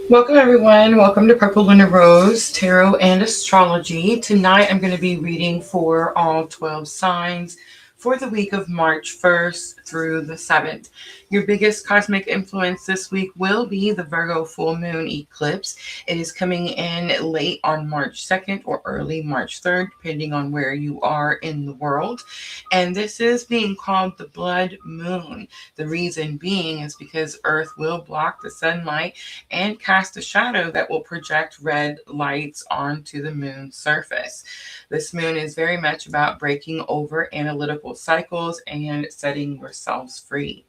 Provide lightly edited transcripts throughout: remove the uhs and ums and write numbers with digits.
Welcome everyone. Welcome to purplelunarose, Tarot and Astrology. Tonight I'm going to be reading for all 12 signs for the week of March 1st through the 7th. Your biggest cosmic influence this week will be the Virgo full moon eclipse. It is coming in late on March 2nd or early March 3rd, depending on where you are in the world. And this is being called the blood moon. The reason being is because Earth will block the sunlight and cast a shadow that will project red lights onto the moon's surface. This moon is very much about breaking over analytical cycles and setting yourselves free.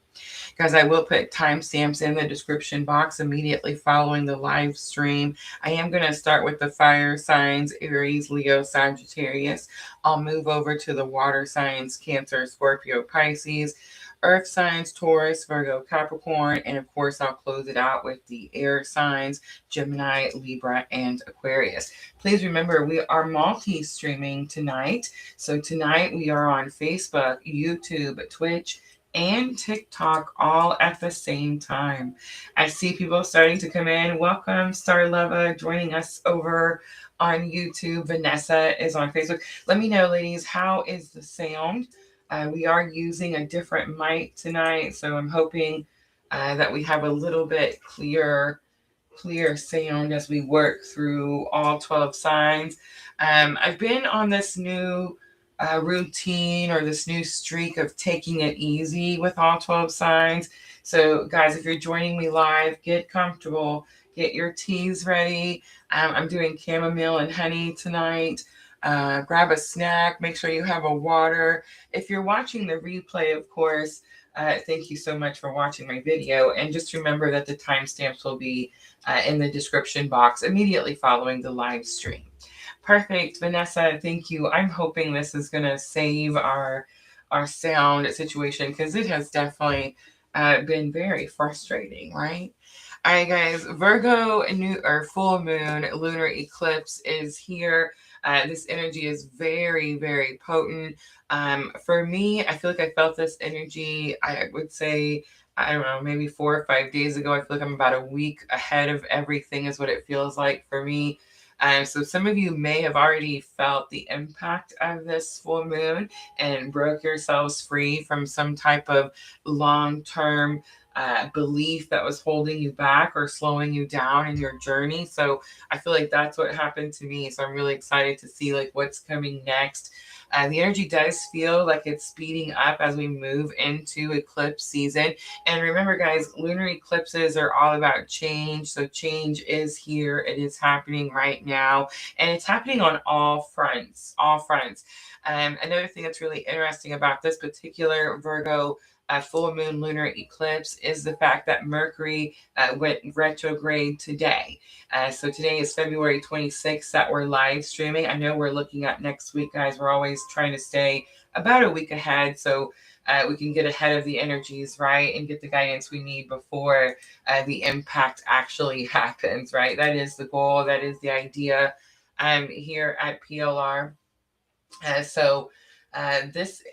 Guys, I will put timestamps in the description box immediately following the live stream. I am going to start with the fire signs, Aries, Leo, Sagittarius. I'll move over to the water signs, Cancer, Scorpio, Pisces. Earth signs, Taurus, Virgo, Capricorn, and of course I'll close it out with the air signs, Gemini, Libra, and Aquarius. Please remember we are multi-streaming tonight. So tonight we are on Facebook, YouTube, Twitch, and TikTok all at the same time. I see people starting to come in. Welcome, Starleva, joining us over on YouTube. Vanessa is on Facebook. Let me know, ladies, how is the sound? We are using a different mic tonight, so I'm hoping that we have a little bit clear sound as we work through all 12 signs. I've been on this new routine or this new streak of taking it easy with all 12 signs. So guys, if you're joining me live, get comfortable, get your teas ready. I'm doing chamomile and honey tonight. Grab a snack, make sure you have a water. If you're watching the replay, of course, thank you so much for watching my video. And just remember that the timestamps will be in the description box immediately following the live stream. Perfect, Vanessa, thank you. I'm hoping this is going to save our sound situation because it has definitely been very frustrating, right? All right, guys, Virgo full moon lunar eclipse is here. This energy is very, very potent. For me, I feel like I felt this energy, I would say, I don't know, maybe 4 or 5 days ago. I feel like I'm about a week ahead of everything is what it feels like for me. So some of you may have already felt the impact of this full moon and broke yourselves free from some type of long-term belief that was holding you back or slowing you down in your journey. So I feel like that's what happened to me. So I'm really excited to see like what's coming next. The energy does feel like it's speeding up as we move into eclipse season. And remember, guys, lunar eclipses are all about change. So change is here. It is happening right now. And it's happening on all fronts, all fronts. Another thing that's really interesting about this particular Virgo full moon lunar eclipse is the fact that Mercury went retrograde today. So today is February 26th that we're live streaming. I know we're looking at next week, guys. We're always trying to stay about a week ahead so we can get ahead of the energies, right? And get the guidance we need before the impact actually happens, right? That is the goal. That is the idea here at PLR. This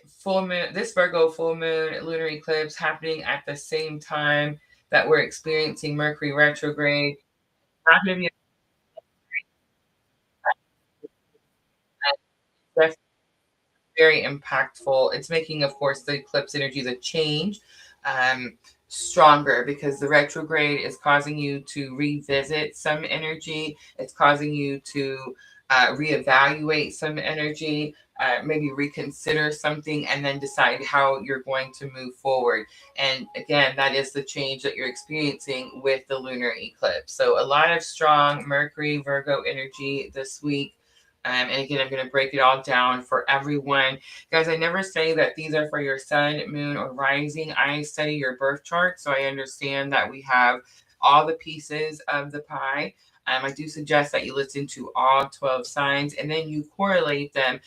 Virgo full moon lunar eclipse happening at the same time that we're experiencing Mercury retrograde. Not going to be very impactful. It's making, of course, the eclipse energy, the change, stronger because the retrograde is causing you to revisit some energy. It's causing you to reevaluate some energy, maybe reconsider something, and then decide how you're going to move forward. And again, that is the change that you're experiencing with the lunar eclipse. So a lot of strong Mercury Virgo energy this week. And again, I'm going to break it all down for everyone. Guys, I never say that these are for your sun, moon, or rising. I study your birth chart, so I understand that we have all the pieces of the pie. I do suggest that you listen to all 12 signs and then you correlate them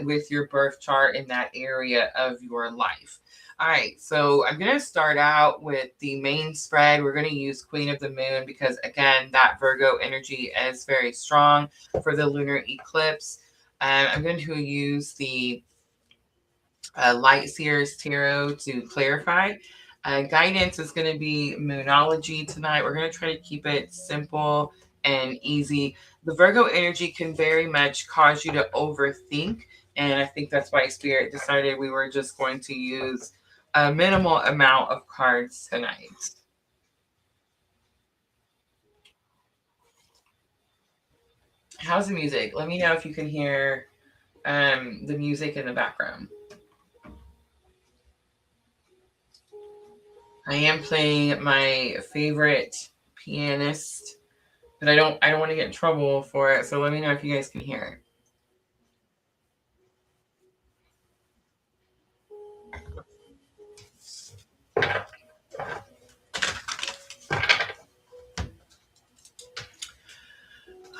with your birth chart in that area of your life. All right, so I'm going to start out with the main spread. We're going to use Queen of the Moon because, again, that Virgo energy is very strong for the lunar eclipse. I'm going to use the Light Seers Tarot to clarify. Guidance is going to be Moonology tonight. We're going to try to keep it simple and easy. The Virgo energy can very much cause you to overthink. And I think that's why Spirit decided we were just going to use a minimal amount of cards tonight. How's the music? Let me know if you can hear the music in the background. I am playing my favorite pianist, but I don't want to get in trouble for it. So let me know if you guys can hear it.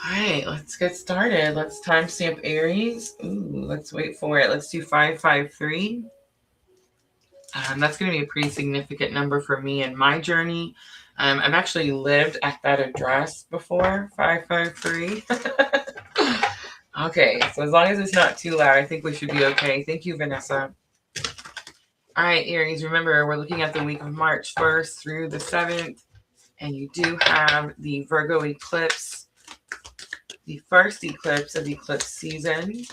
All right, let's get started. Let's timestamp Aries. Ooh, let's wait for it. Let's do 553. That's going to be a pretty significant number for me in my journey. I've actually lived at that address before, 553. Okay, so as long as it's not too loud, I think we should be okay. Thank you, Vanessa. All right, Aries, remember, we're looking at the week of March 1st through the 7th, and you do have the Virgo eclipse, the first eclipse of eclipse season,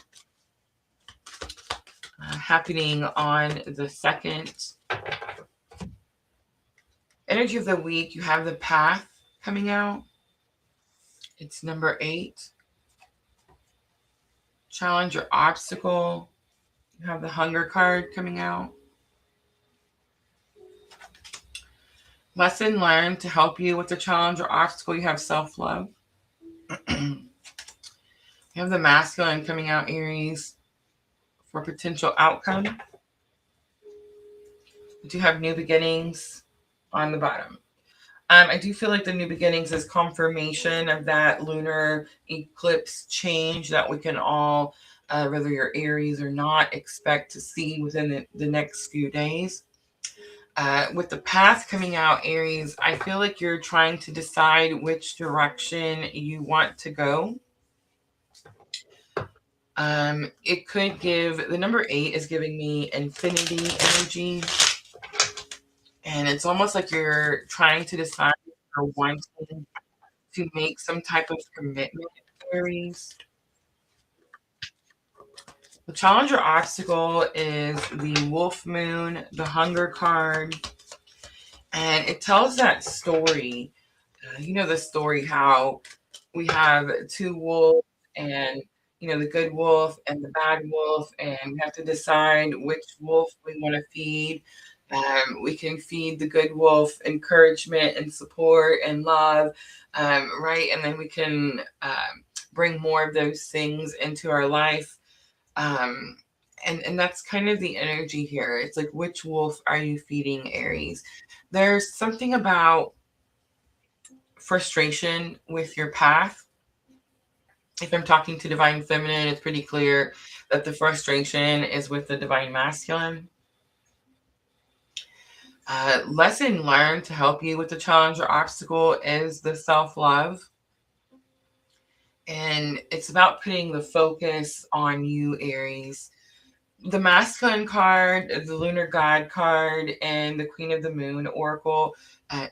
happening on the 2nd. Energy of the week, you have the path coming out. It's number 8. Challenge or obstacle. You have the hunger card coming out. Lesson learned to help you with the challenge or obstacle. You have self-love. You have the masculine coming out, Aries, for potential outcome. You do have new beginnings on the bottom. I do feel like the new beginnings is confirmation of that lunar eclipse change that we can all, whether you're Aries or not, expect to see within the next few days. With the path coming out, Aries, I feel like you're trying to decide which direction you want to go. It could give, the number 8 is giving me infinity energy. And it's almost like you're trying to decide or wanting to make some type of commitment, Aries. The challenge or obstacle is the wolf moon, the hunger card. And it tells that story. You know the story how we have 2 wolves and, the good wolf and the bad wolf, and we have to decide which wolf we want to feed. We can feed the good wolf encouragement and support and love, right? And then we can bring more of those things into our life. And that's kind of the energy here. It's like, which wolf are you feeding, Aries? There's something about frustration with your path. If I'm talking to divine feminine, it's pretty clear that the frustration is with the divine masculine. Lesson learned to help you with the challenge or obstacle is the self-love. And it's about putting the focus on you, Aries. The masculine card, the lunar god card, and the Queen of the Moon oracle,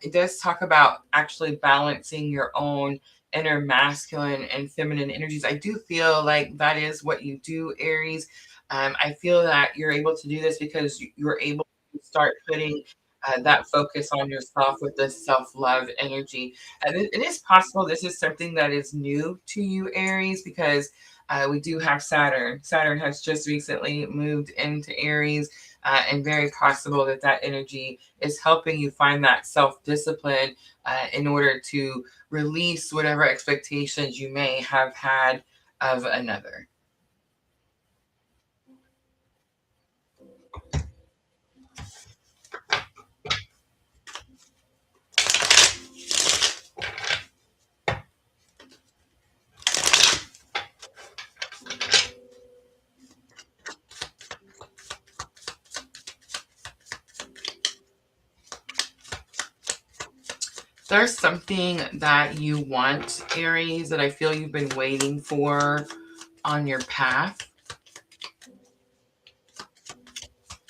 it does talk about actually balancing your own inner masculine and feminine energies. I do feel like that is what you do, Aries. I feel that you're able to do this because you're able to start putting that focus on yourself with this self-love energy. And it is possible this is something that is new to you, Aries, because we do have Saturn. Saturn has just recently moved into Aries, and very possible that that energy is helping you find that self-discipline in order to release whatever expectations you may have had of another. There's something that you want, Aries, that I feel you've been waiting for on your path.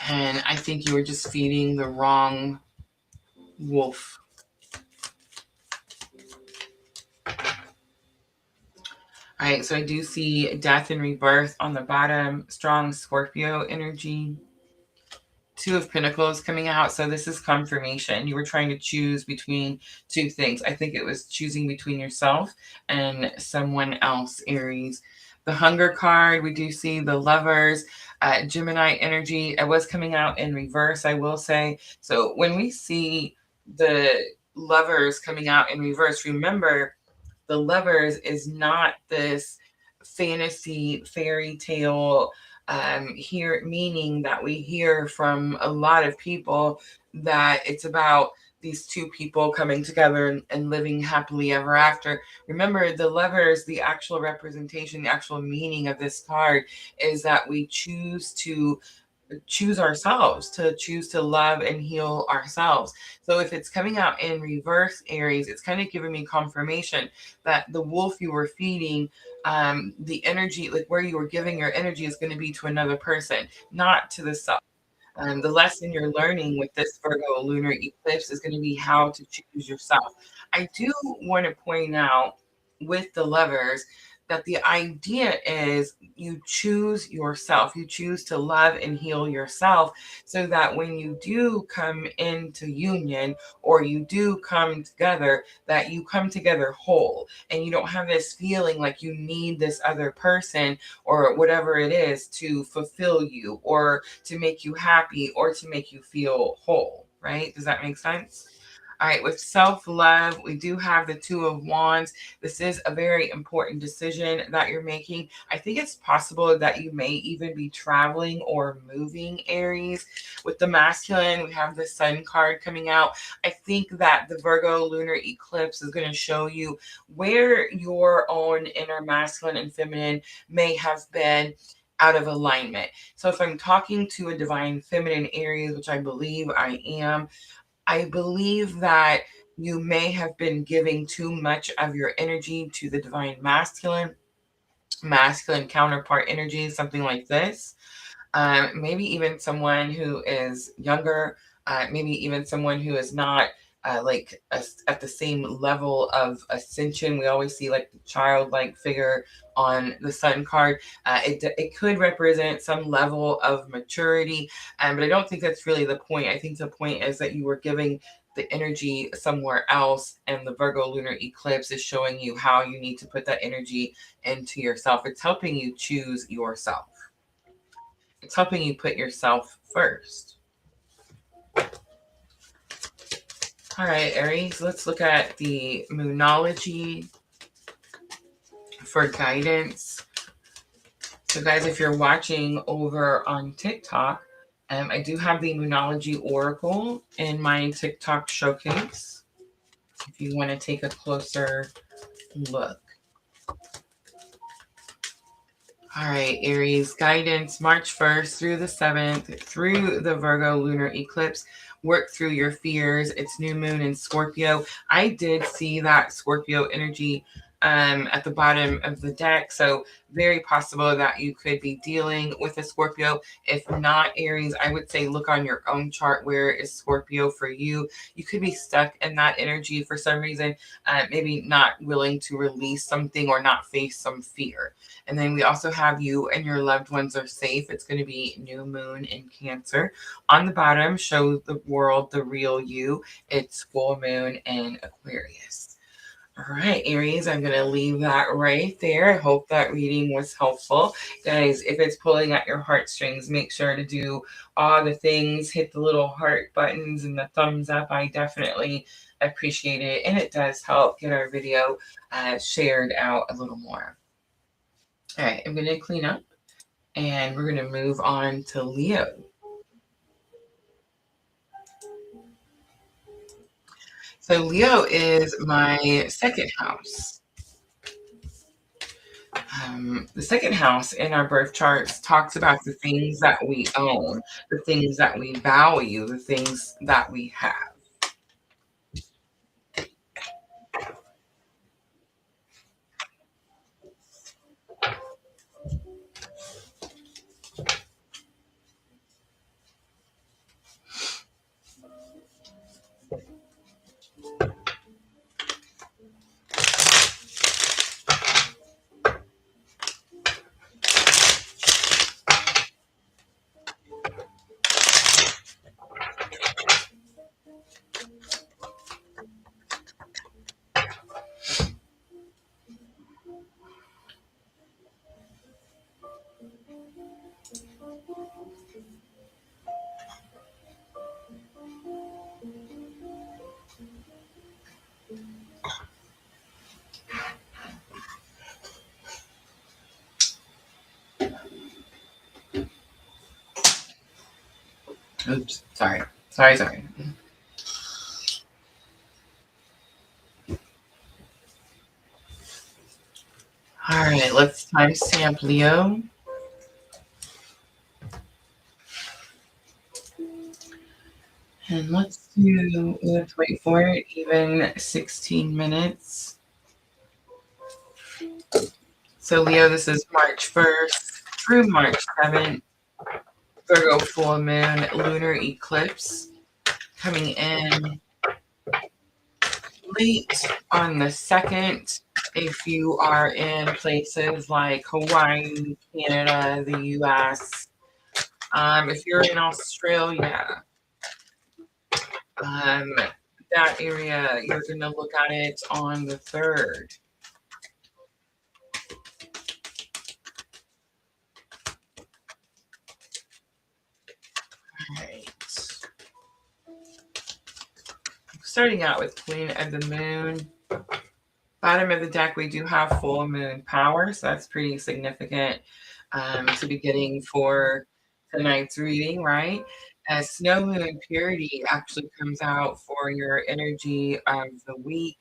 And I think you were just feeding the wrong Wolf. All right, so I do see death and rebirth on the bottom, strong Scorpio energy. Two of Pentacles coming out. So this is confirmation. You were trying to choose between two things. I think it was choosing between yourself and someone else, Aries. The Hunger card, we do see the Lovers, Gemini energy. It was coming out in reverse, I will say. So when we see the Lovers coming out in reverse, remember the Lovers is not this fantasy fairy tale here, meaning that we hear from a lot of people that it's about these two people coming together and living happily ever after. Remember, the Lovers, the actual representation, the actual meaning of this card is that we choose ourselves, to choose to love and heal ourselves. So if it's coming out in reverse, Aries, it's kind of giving me confirmation that the wolf you were feeding, the energy, like where you were giving your energy, is going to be to another person, not to the self. The lesson you're learning with this Virgo lunar eclipse is going to be how to choose yourself. I do want to point out with the Lovers that the idea is you choose yourself. You choose to love and heal yourself so that when you do come into union or you do come together, that you come together whole and you don't have this feeling like you need this other person or whatever it is to fulfill you or to make you happy or to make you feel whole, right? Does that make sense? All right, with self-love, we do have the Two of Wands. This is a very important decision that you're making. I think it's possible that you may even be traveling or moving, Aries. With the masculine, we have the Sun card coming out. I think that the Virgo lunar eclipse is going to show you where your own inner masculine and feminine may have been out of alignment. So if I'm talking to a divine feminine Aries, which I believe I am, I believe that you may have been giving too much of your energy to the divine masculine counterpart energy, something like this. Maybe even someone who is younger, maybe even someone who is not at the same level of ascension. We always see like the childlike figure on the Sun card. It could represent some level of maturity, but I don't think that's really the point. I think the point is that you were giving the energy somewhere else, and the Virgo lunar eclipse is showing you how you need to put that energy into yourself. It's helping you choose yourself. It's helping you put yourself first. All right, Aries, let's look at the Moonology for guidance. So guys, if you're watching over on TikTok, I do have the Moonology Oracle in my TikTok showcase if you want to take a closer look. All right, Aries, guidance March 1st through the 7th, through the Virgo lunar eclipse. Work through your fears. It's new moon in Scorpio. I did see that Scorpio energy at the bottom of the deck. So very possible that you could be dealing with a Scorpio. If not, Aries, I would say look on your own chart. Where is Scorpio for you? You could be stuck in that energy for some reason, maybe not willing to release something or not face some fear. And then we also have you and your loved ones are safe. It's going to be new moon in Cancer. On the bottom, show the world the real you. It's full moon in Aquarius. All right, Aries, I'm going to leave that right there. I hope that reading was helpful. Guys, if it's pulling at your heartstrings, make sure to do all the things. Hit the little heart buttons and the thumbs up. I definitely appreciate it. And it does help get our video shared out a little more. All right, I'm going to clean up and we're going to move on to Leo. So Leo is my second house. The second house in our birth charts talks about the things that we own, the things that we value, the things that we have. Oops, sorry. All right, let's timestamp Leo. And let's wait for it, even 16 minutes. So Leo, this is March 1st through March 7th. Virgo full moon, lunar eclipse coming in late on the 2nd. If you are in places like Hawaii, Canada, the US, if you're in Australia, that area, you're going to look at it on the 3rd. All right. Starting out with Queen of the Moon. Bottom of the deck, we do have full moon power, so that's pretty significant to be getting for tonight's reading, right? As snow moon purity actually comes out for your energy of the week.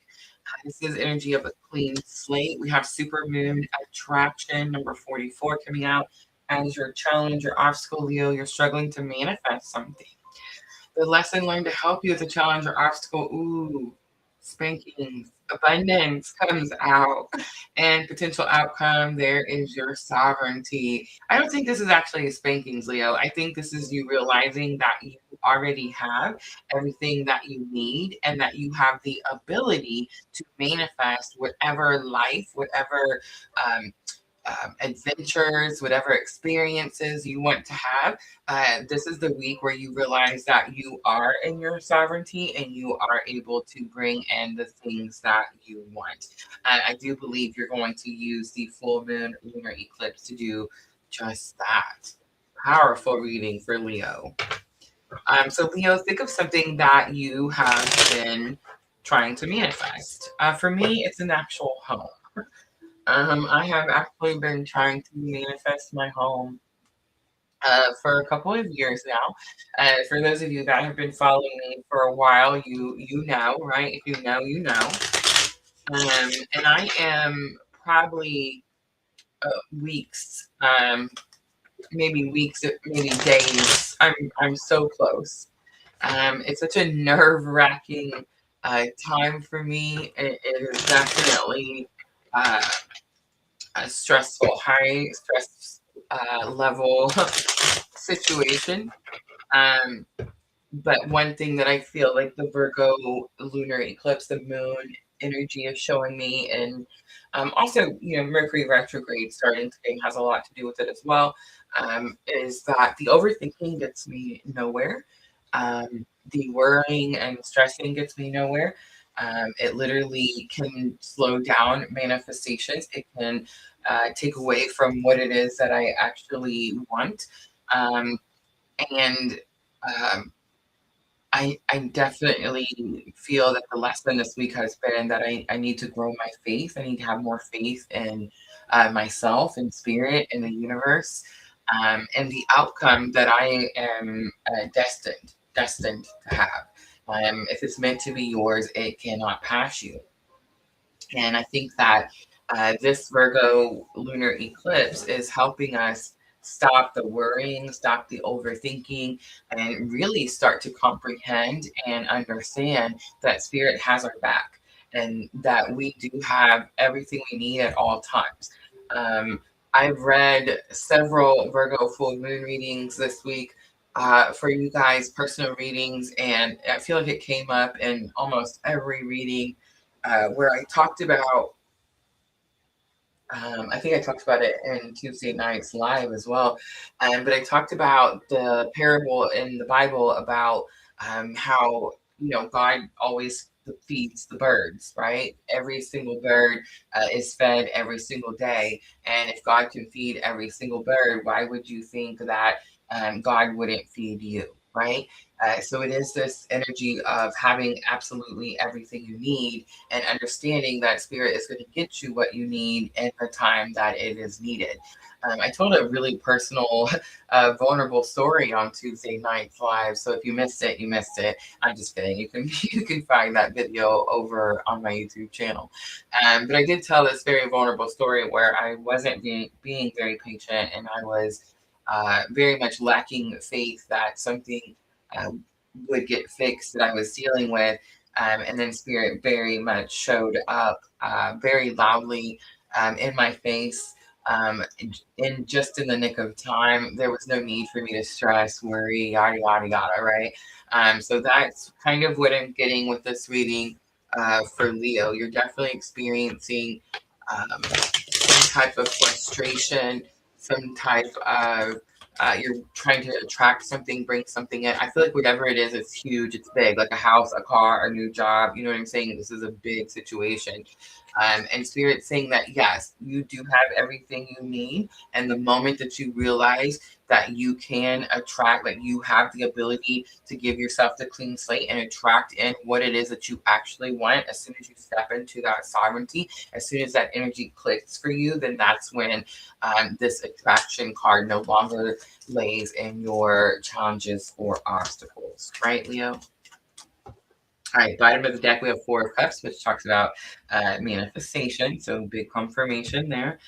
This is energy of a clean slate. We have super moon attraction, number 44, coming out as your challenge, your obstacle, Leo. You're struggling to manifest something. The lesson learned to help you with the challenge or obstacle. Ooh, spankings. Abundance comes out. And potential outcome, there is your sovereignty. I don't think this is actually a spankings, Leo. I think this is you realizing that you already have everything that you need and that you have the ability to manifest whatever life, whatever adventures, whatever experiences you want to have. This is the week where you realize that you are in your sovereignty and you are able to bring in the things that you want. I do believe you're going to use the full moon lunar eclipse to do just that. Powerful reading for Leo. So Leo, think of something that you have been trying to manifest. For me, it's an actual home. I have actually been trying to manifest my home for a couple of years now. For those of you that have been following me for a while, you know, right? If you know, you know. And I am probably weeks, maybe weeks, maybe days. I'm so close. It's such a nerve-wracking time for me. It is definitely. A stressful, high stress level situation. Um, but one thing that I feel like the Virgo lunar eclipse, the moon energy is showing me, and also, Mercury retrograde starting today has a lot to do with it as well, is that the overthinking gets me nowhere. The worrying and stressing gets me nowhere. It literally can slow down manifestations. It can take away from what it is that I actually want. And um, I definitely feel that the lesson this week has been that I need to grow my faith. I need to have more faith in myself and spirit in the universe, and the outcome that I am destined to have. If it's meant to be yours, it cannot pass you. And I think that this Virgo lunar eclipse is helping us stop the worrying, stop the overthinking, and really start to comprehend and understand that Spirit has our back and that we do have everything we need at all times. I've read several Virgo full moon readings this week for you guys, personal readings, and I feel like it came up in almost every reading where I talked about, I think I talked about it in Tuesday night's live as well. But I talked about the parable in the Bible about how, God always feeds the birds, right? Every single bird is fed every single day. And if God can feed every single bird, why would you think that God wouldn't feed you? right? So it is this energy of having absolutely everything you need and understanding that spirit is going to get you what you need in the time that it is needed. I told a really personal, vulnerable story on Tuesday night's live. So if you missed it, you missed it. I'm just kidding. You can you can find that video over on my YouTube channel. But I did tell this very vulnerable story where I wasn't being very patient, and I was very much lacking faith that something uh, would get fixed that I was dealing with. And then Spirit very much showed up very loudly in my face. In just in the nick of time. There was no need for me to stress, worry, yada yada yada, right? So that's kind of what I'm getting with this reading for Leo. You're definitely experiencing some type of frustration, some type of you're trying to attract something, bring something in. I feel like whatever it is, it's huge, it's big, like a house, a car, a new job. You know what I'm saying? This is a big situation. And Spirit saying that, yes, you do have everything you need. And the moment that you realize that you can attract, like you have the ability to give yourself the clean slate and attract in what it is that you actually want, as soon as you step into that sovereignty, as soon as that energy clicks for you, then that's when this attraction card no longer lays in your challenges or obstacles, right, Leo? All right, bottom of the deck, we have Four of Cups, which talks about manifestation, so big confirmation there.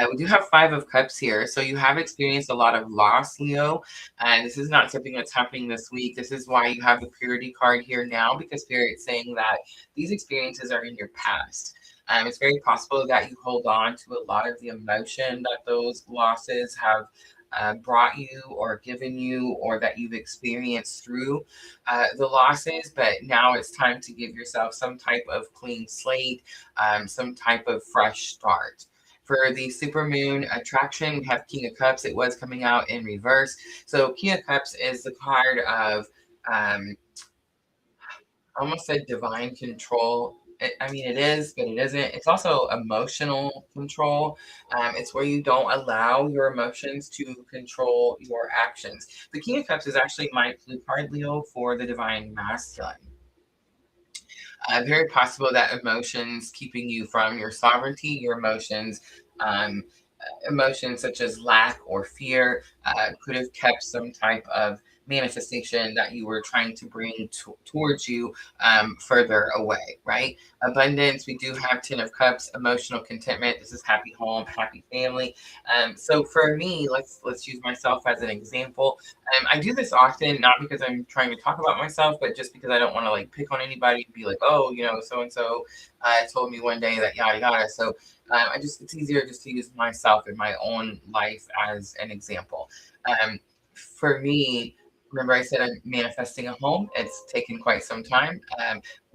We do have Five of Cups here, so you have experienced a lot of loss, Leo, and this is not something that's happening this week. This is why you have the Purity card here now, because Spirit's saying that these experiences are in your past. It's very possible that you hold on to a lot of the emotion that those losses have brought you or given you, or that you've experienced through the losses, but now it's time to give yourself some type of clean slate, some type of fresh start. For the supermoon attraction, we have King of Cups. It was coming out in reverse. So King of Cups is the card of I almost said divine control. I mean, it is, but it isn't. It's also emotional control. It's where you don't allow your emotions to control your actions. The King of Cups is actually my clue card, Leo, for the divine masculine. Very possible that emotions keeping you from your sovereignty, your emotions, um, emotions such as lack or fear, could have kept some type of manifestation that you were trying to bring towards you further away, right? Abundance, we do have Ten of Cups, emotional contentment. This is happy home, happy family. So for me, let's use myself as an example. I do this often, not because I'm trying to talk about myself, but just because I don't want to like pick on anybody and be like, oh, you know, so and so told me one day that yada yada. So it's easier just to use myself in my own life as an example. For me, remember I said I'm manifesting a home. It's taken quite some time.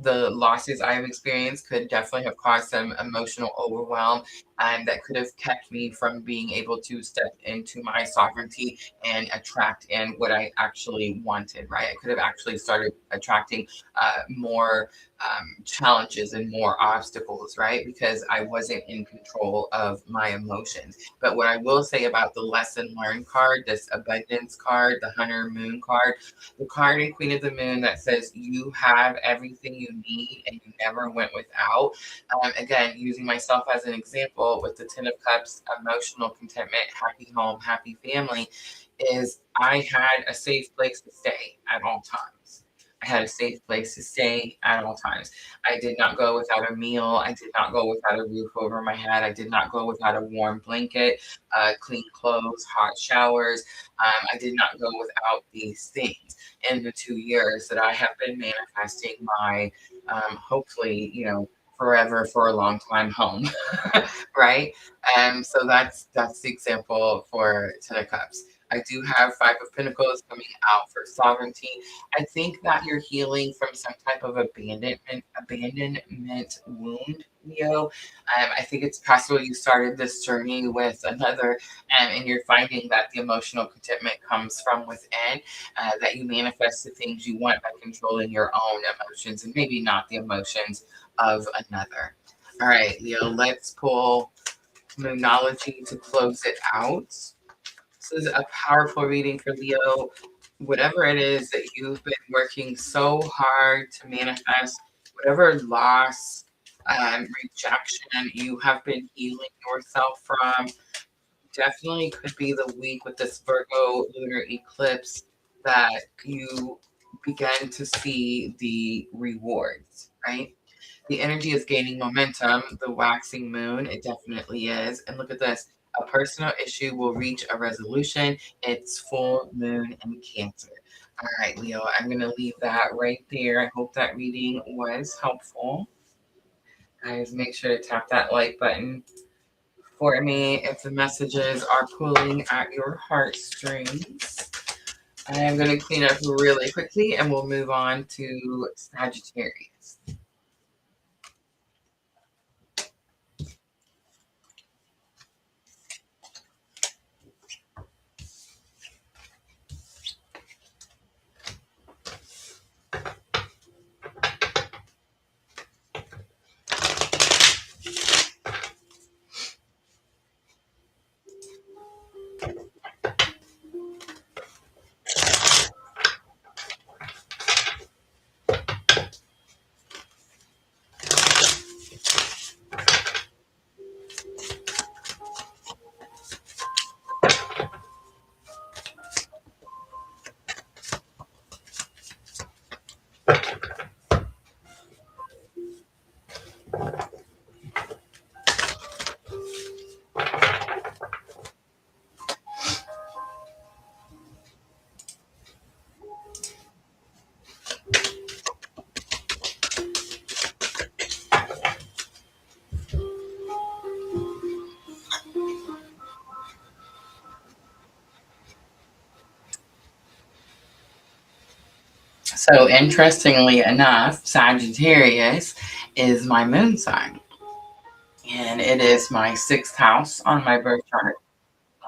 The losses I've experienced could definitely have caused some emotional overwhelm, and that could have kept me from being able to step into my sovereignty and attract in what I actually wanted, right? I could have actually started attracting more challenges and more obstacles, right? Because I wasn't in control of my emotions. But what I will say about the lesson learned card, this abundance card, the Hunter Moon card, the card in Queen of the Moon that says you have everything you need and you never went without. Again, using myself as an example with the Ten of Cups, emotional contentment, happy home, happy family, is I had a safe place to stay at all times. I had a safe place to stay at all times. I did not go without a meal. I did not go without a roof over my head. I did not go without a warm blanket, clean clothes, hot showers. I did not go without these things in the 2 years that I have been manifesting my, hopefully, you know, forever for a long time home, right? So that's the example for Ten of Cups. I do have Five of Pentacles coming out for sovereignty. I think that you're healing from some type of abandonment wound, Leo. I think it's possible you started this journey with another, and you're finding that the emotional contentment comes from within, that you manifest the things you want by controlling your own emotions and maybe not the emotions of another. All right, Leo, let's pull Moonology to close it out. This is a powerful reading for Leo. whatever it is that you've been working so hard to manifest, whatever loss, rejection you have been healing yourself from, definitely could be the week with this Virgo lunar eclipse that you begin to see the rewards, right? The energy is gaining momentum. The waxing moon, it definitely is. And look at this. A personal issue will reach a resolution. It's full moon in Cancer. All right, Leo, I'm going to leave that right there. I hope that reading was helpful. Guys, make sure to tap that like button for me if the messages are pulling at your heartstrings. I am going to clean up really quickly and we'll move on to Sagittarius. So, interestingly enough, Sagittarius is my moon sign, and it is my sixth house on my birth chart.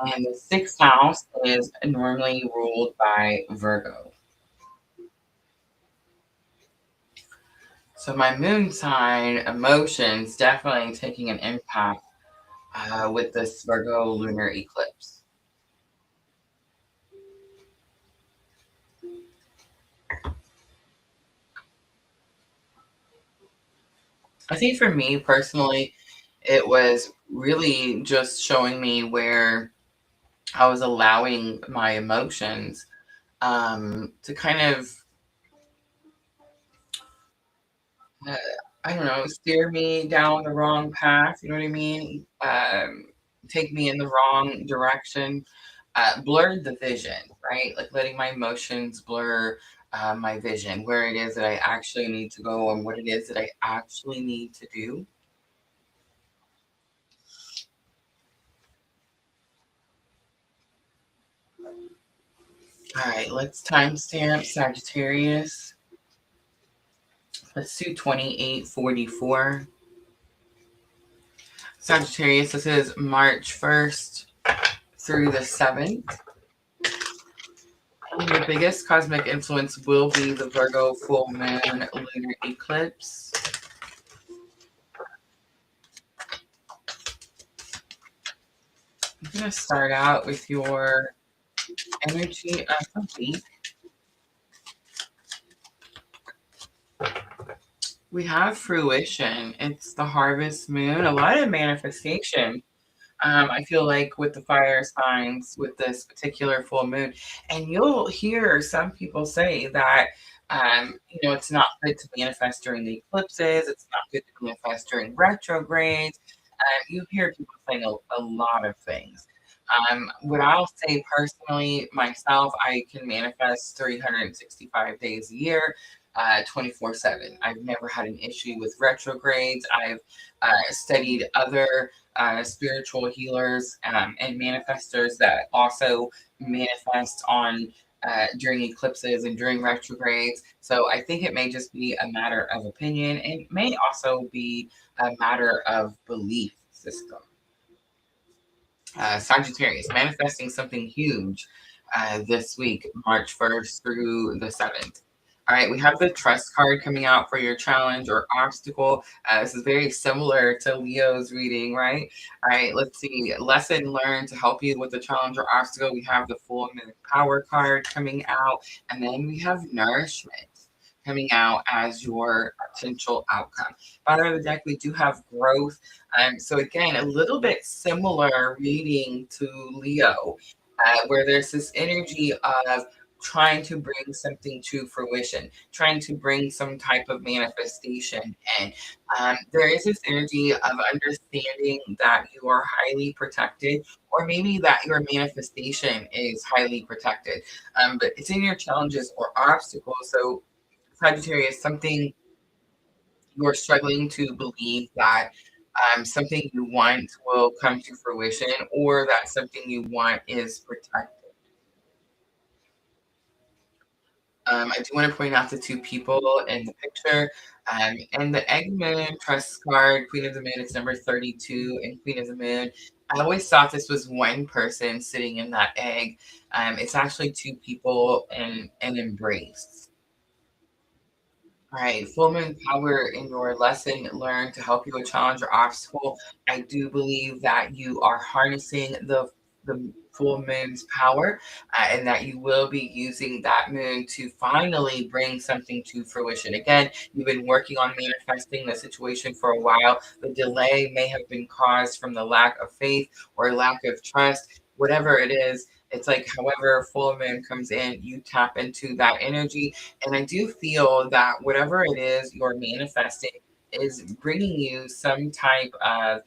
And the sixth house is normally ruled by Virgo. So, my moon sign emotions definitely taking an impact with this Virgo lunar eclipse. I think for me personally, it was really just showing me where I was allowing my emotions to kind of, uh, I don't know, steer me down the wrong path. You know what I mean? Take me in the wrong direction. Blurred the vision, right? Like letting my emotions blur my vision, where it is that I actually need to go and what it is that I actually need to do. All right, let's timestamp Sagittarius. Let's do 2844. Sagittarius, this is March 1st through the 7th. And your biggest cosmic influence will be the Virgo full moon lunar eclipse. I'm going to start out with your energy of the week. We have fruition. It's the harvest moon, a lot of manifestation. I feel like with the fire signs with this particular full moon, and you'll hear some people say that, it's not good to manifest during the eclipses. It's not good to manifest during retrogrades. You hear people saying a lot of things. What I'll say personally, myself, I can manifest 365 days a year, 24/7. I've never had an issue with retrogrades. I've studied other spiritual healers and manifestors that also manifest on during eclipses and during retrogrades. So I think it may just be a matter of opinion, and it may also be a matter of belief system. Sagittarius manifesting something huge this week, March 1st through the 7th. All right, we have the trust card coming out for your challenge or obstacle. This is very similar to Leo's reading, right? All right, let's see. Lesson learned to help you with the challenge or obstacle. We have the full moon power card coming out, and then we have nourishment coming out as your potential outcome. Bottom of the deck, we do have growth. So again, a little bit similar reading to Leo, where there's this energy of trying to bring something to fruition, trying to bring some type of manifestation. And there is this energy of understanding that you are highly protected, or maybe that your manifestation is highly protected. But it's in your challenges or obstacles. So, Sagittarius, something you're struggling to believe that something you want will come to fruition, or that something you want is protected. I do want to point out the two people in the picture. And the Egg Moon Trust card, Queen of the Moon, is number 32, and Queen of the Moon. I always thought this was one person sitting in that egg. It's actually two people in an embrace. All right, full moon power in your lesson learned to help you with challenge or obstacle. I do believe that you are harnessing the full moon's power, and that you will be using that moon to finally bring something to fruition. Again, you've been working on manifesting the situation for a while. The delay may have been caused from the lack of faith or lack of trust, whatever it is. It's like, however, full moon comes in, you tap into that energy, and I do feel that whatever it is you're manifesting is bringing you some type of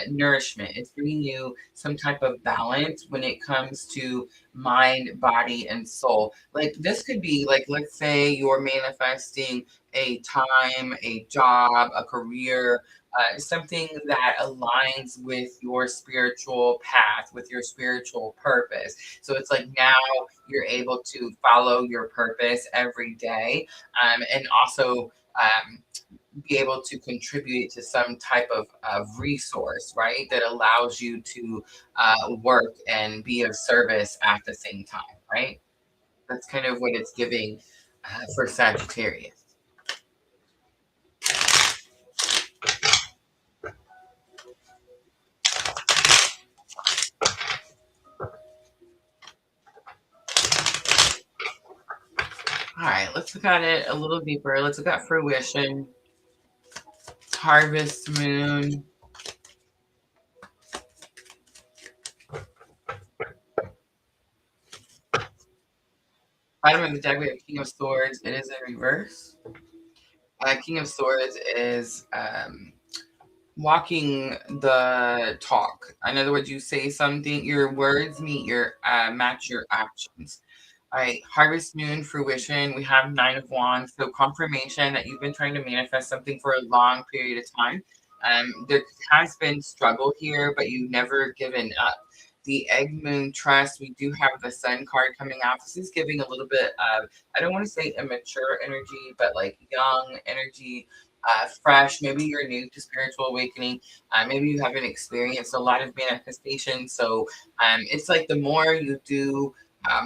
nourishment. It's bringing you some type of balance when it comes to mind, body, and soul. Like this could be like, let's say you're manifesting a time, a job, a career, something that aligns with your spiritual path, with your spiritual purpose. So it's like now you're able to follow your purpose every day, and also be able to contribute to some type of resource, right? That allows you to work and be of service at the same time, right? That's kind of what it's giving for Sagittarius. All right, let's look at it a little deeper. Let's look at fruition, harvest moon. Bottom of the deck, we have King of Swords. It is in reverse. King of Swords is walking the talk. In other words, you say something, your words meet your match your actions. All right, harvest moon fruition. We have Nine of Wands, so confirmation that you've been trying to manifest something for a long period of time. There has been struggle here, but you've never given up. The Egg Moon Trust, we do have the Sun card coming out. This is giving a little bit of, I don't want to say immature energy, but like young energy, fresh. Maybe you're new to spiritual awakening. Maybe you haven't experienced a lot of manifestation. So it's like the more you do,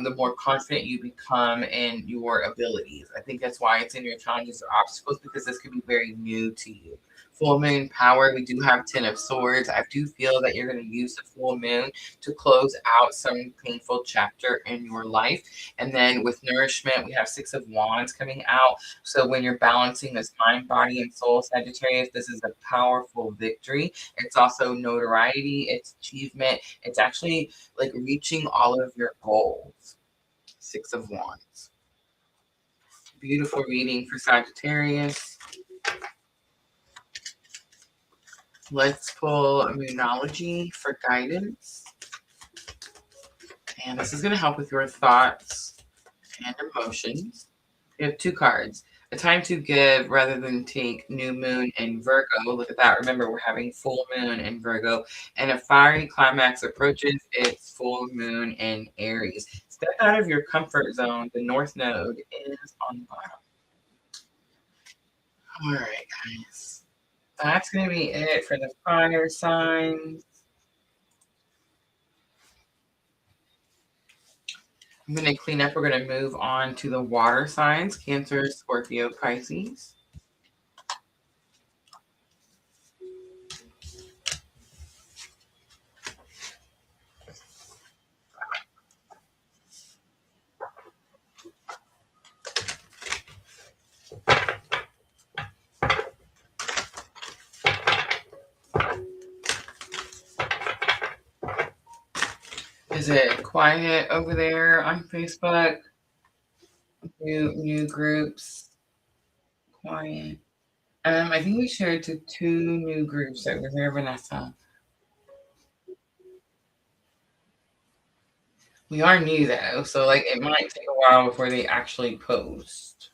the more confident you become in your abilities. I think that's why it's in your challenges or obstacles, because this could be very new to you. Full moon power, we do have 10 of swords. I do feel that you're going to use the full moon to close out some painful chapter in your life. And then with nourishment, we have 6 of wands coming out. So when you're balancing this mind, body, and soul, Sagittarius, this is a powerful victory. It's also notoriety, it's achievement. It's actually like reaching all of your goals. 6 of wands. Beautiful reading for Sagittarius. Let's pull Moonology for guidance. And this is going to help with your thoughts and emotions. We have 2 cards. A time to give rather than take, new moon in Virgo. Look at that. Remember, we're having full moon in Virgo. And a fiery climax approaches its full moon in Aries. Step out of your comfort zone. The North Node is on the bottom. All right, guys. That's going to be it for the fire signs. I'm going to clean up. We're going to move on to the water signs, Cancer, Scorpio, Pisces. Is it quiet over there on Facebook? New groups? Quiet. I think we shared to 2 new groups over there, Vanessa. We are new though, so like it might take a while before they actually post.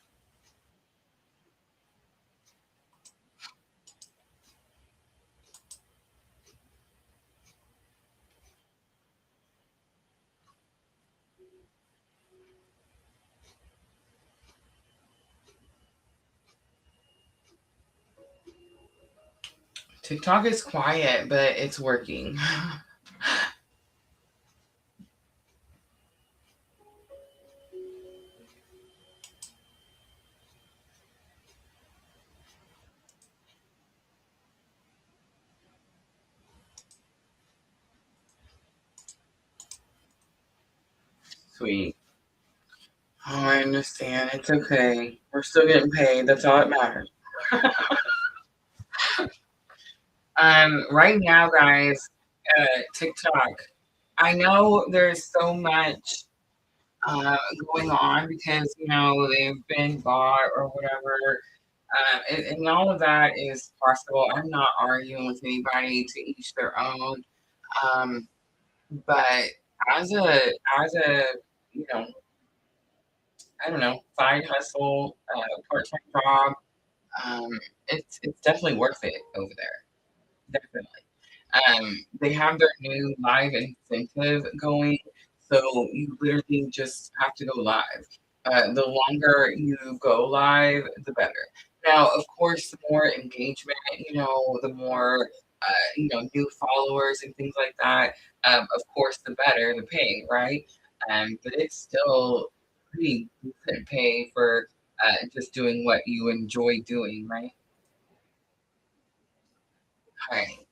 TikTok is quiet, but it's working. Sweet. Oh, I understand. It's okay. We're still getting paid. That's all that matters. Right now, guys, TikTok. I know there's so much going on because they've been bought or whatever, and all of that is possible. I'm not arguing with anybody, to each their own. Um, but as a you know, I don't know, side hustle, part-time job, it's definitely worth it over there. Definitely. They have their new live incentive going, so you literally just have to go live. The longer you go live, the better. Now, of course, the more engagement, the more new followers and things like that. Of course, the better the pay, right? But it's still pretty decent pay for just doing what you enjoy doing, right? Right.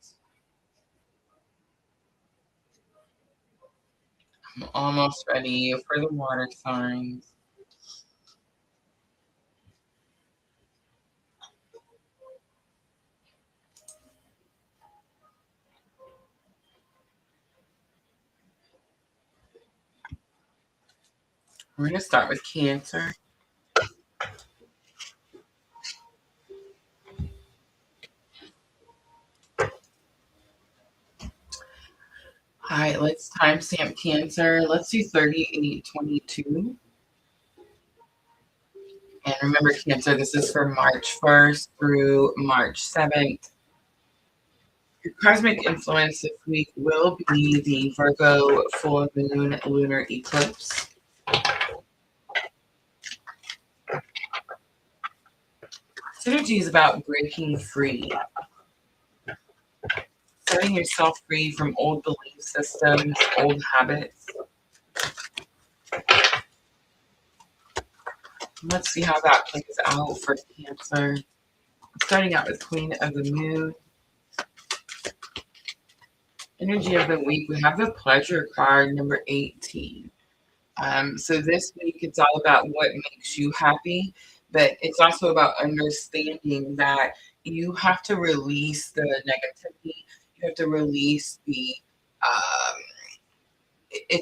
I'm almost ready for the water signs. We're going to start with Cancer. All right, let's timestamp Cancer. Let's do 3822. And remember, Cancer, this is for March 1st through March 7th. Your cosmic influence this week will be the Virgo full moon lunar eclipse. This energy is about breaking free, setting yourself free from old belief systems, old habits. Let's see how that plays out for Cancer. Starting out with Queen of the Moon. Energy of the week, we have the pleasure card, number 18. So this week, it's all about what makes you happy, but it's also about understanding that you have to release the negativity. You have to release the, um, if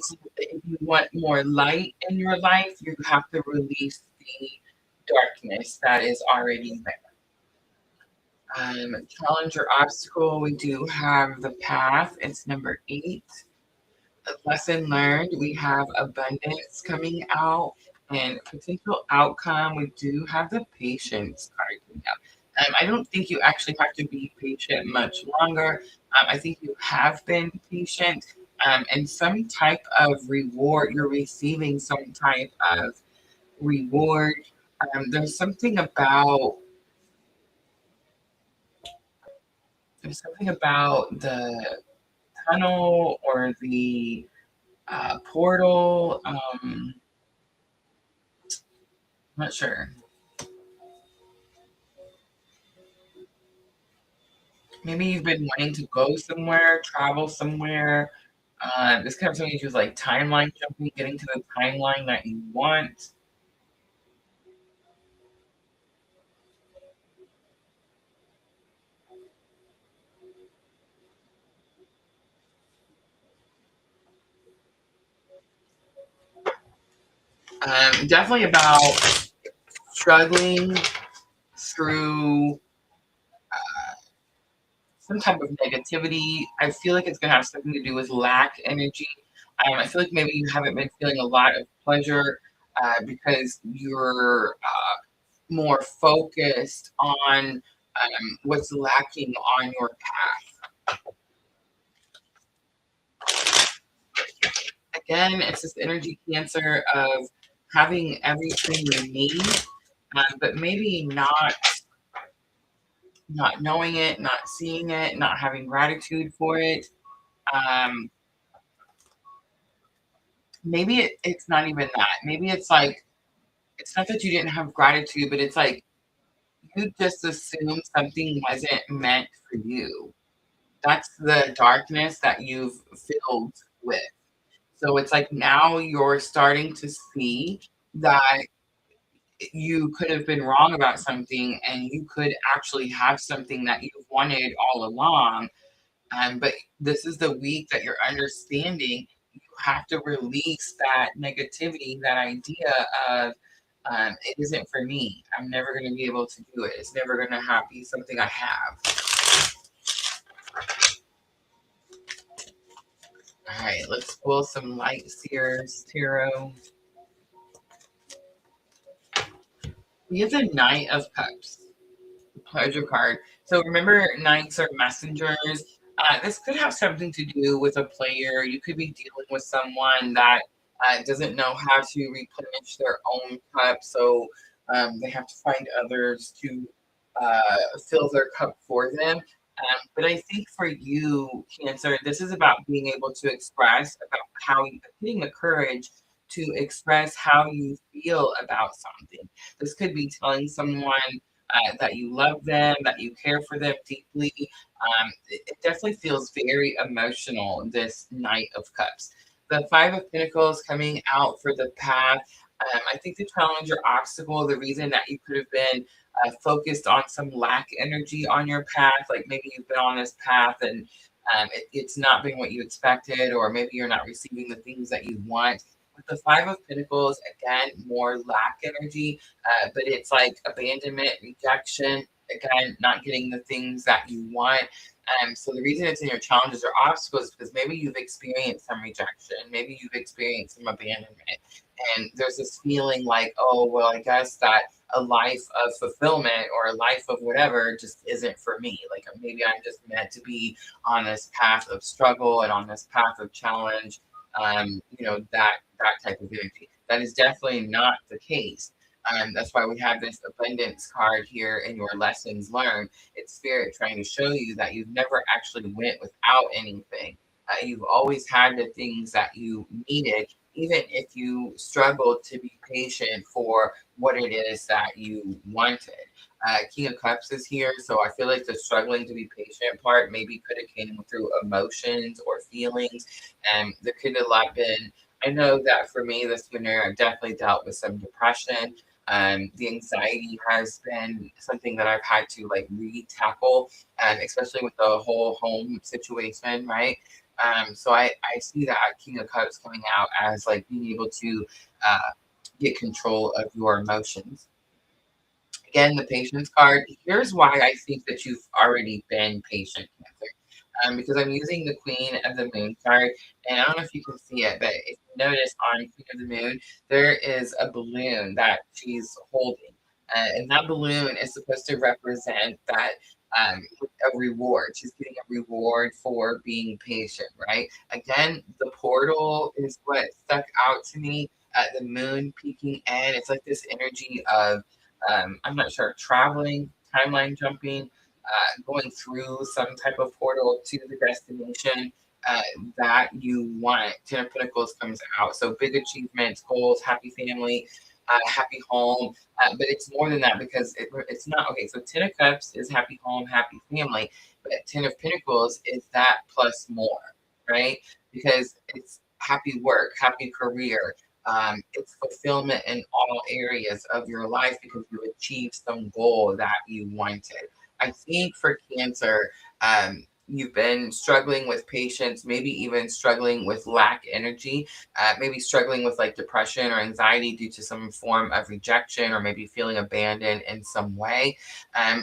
you want more light in your life, you have to release the darkness that is already there. Challenge or obstacle, we do have the path. It's number 8. A lesson learned, we have abundance coming out and potential outcome. We do have the patience card coming out. I don't think you actually have to be patient much longer. I think you have been patient, and some type of reward, you're receiving some type of reward. There's something about the tunnel or the portal. Not sure. Maybe you've been wanting to go somewhere, travel somewhere. This kind of something to do with like timeline jumping, getting to the timeline that you want. Definitely about struggling through some type of negativity. I feel like it's going to have something to do with lack energy. I feel like maybe you haven't been feeling a lot of pleasure because you're more focused on what's lacking on your path. Again, it's this energy cancer of having everything you need, but maybe not knowing it, not seeing it, not having gratitude for it. Um, maybe it's not even that. Maybe it's like it's not that you didn't have gratitude, but it's like you just assumed something wasn't meant for you. That's the darkness that you've filled with. So it's like now you're starting to see that you could have been wrong about something and you could actually have something that you've wanted all along. But this is the week that you're understanding you have to release that negativity, that idea of it isn't for me. I'm never going to be able to do it. It's never going to be something I have. All right, let's pull some light seers tarot. We have the Knight of Cups, the pleasure card. So remember, knights are messengers. This could have something to do with a player. You could be dealing with someone that doesn't know how to replenish their own cup, so they have to find others to fill their cup for them. But I think for you, Cancer, this is about being able to express about how you getting the courage to express how you feel about something. This could be telling someone that you love them, that you care for them deeply. It definitely feels very emotional, this Knight of Cups. The Five of Pentacles coming out for the path. I think the challenge or obstacle, the reason that you could have been focused on some lack energy on your path, like maybe you've been on this path and it's not been what you expected, or maybe you're not receiving the things that you want. With the Five of Pentacles, again, more lack energy, but it's like abandonment, rejection, again, not getting the things that you want. So the reason it's in your challenges or obstacles is because maybe you've experienced some rejection, maybe you've experienced some abandonment, and there's this feeling like, oh, well, I guess that a life of fulfillment or a life of whatever just isn't for me. Like maybe I'm just meant to be on this path of struggle and on this path of challenge. That type of energy. That is definitely not the case. That's why we have this abundance card here in your lessons learned. It's spirit trying to show you that you've never actually went without anything. You've always had the things that you needed, even if you struggled to be patient for what it is that you wanted. King of Cups is here, so I feel like the struggling to be patient part maybe could have came through emotions or feelings, and there could have lot been. I know that for me this winter, I've definitely dealt with some depression. The anxiety has been something that I've had to like re-tackle, especially with the whole home situation, right? So I see that King of Cups coming out as like being able to uh, get control of your emotions. Again, the patience card. Here's why I think that you've already been patient, Cancer. Because I'm using the Queen of the Moon card, and I don't know if you can see it, but if you notice on Queen of the Moon, there is a balloon that she's holding, and that balloon is supposed to represent that a reward. She's getting a reward for being patient, right? Again, the portal is what stuck out to me. The moon peeking in, it's like this energy of I'm not sure, traveling, timeline jumping, going through some type of portal to the destination. that you want. Ten of Pentacles comes out. So big achievements, goals, happy family, happy home. But it's more than that because it's not. Okay, so Ten of Cups is happy home, happy family. But Ten of Pentacles is that plus more, right? Because it's happy work, happy career. It's fulfillment in all areas of your life because you achieved some goal that you wanted. I think for Cancer, you've been struggling with patience, maybe even struggling with lack energy, maybe struggling with like depression or anxiety due to some form of rejection or maybe feeling abandoned in some way.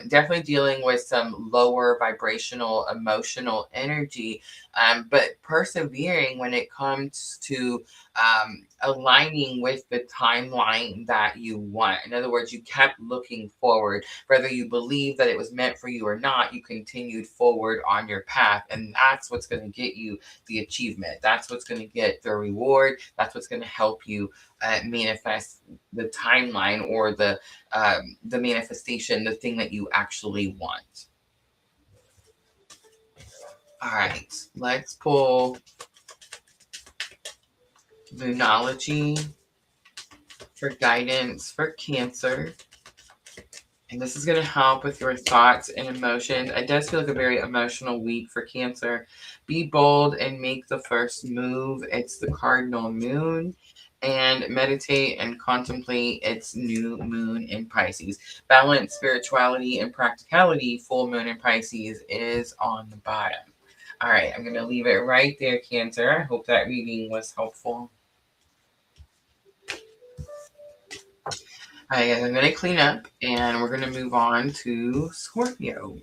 Definitely dealing with some lower vibrational emotional energy, but persevering when it comes to aligning with the timeline that you want. In other words, you kept looking forward. Whether you believe that it was meant for you or not, you continued forward on your path. And that's what's going to get you the achievement. That's what's going to get the reward. That's what's going to help you manifest the timeline or the manifestation, the thing that you actually want. All right, let's pull Lunology for guidance for Cancer. And this is going to help with your thoughts and emotions. It does feel like a very emotional week for Cancer. Be bold and make the first move. It's the cardinal moon. And meditate and contemplate its new moon in Pisces. Balance, spirituality, and practicality. Full moon in Pisces is on the bottom. All right, I'm going to leave it right there, Cancer. I hope that reading was helpful. All right, I'm going to clean up and we're going to move on to Scorpio.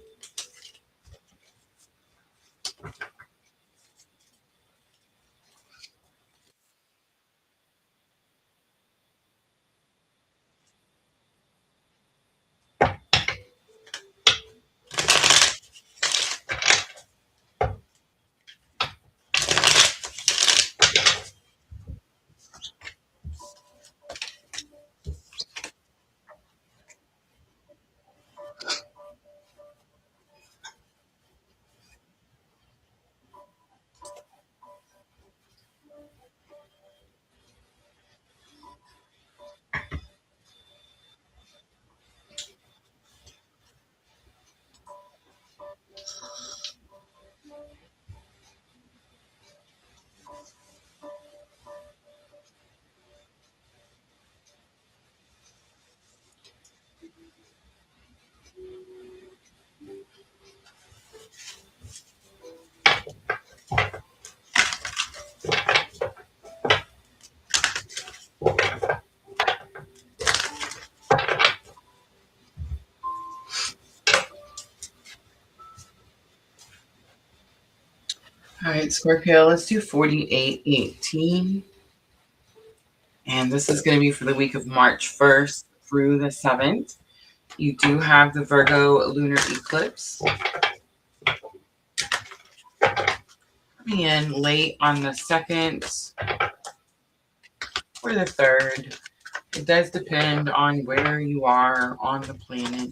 All right, Scorpio, let's do 4818. And this is going to be for the week of March 1st through the 7th. You do have the Virgo Lunar Eclipse coming in late on the 2nd or the 3rd. It does depend on where you are on the planet.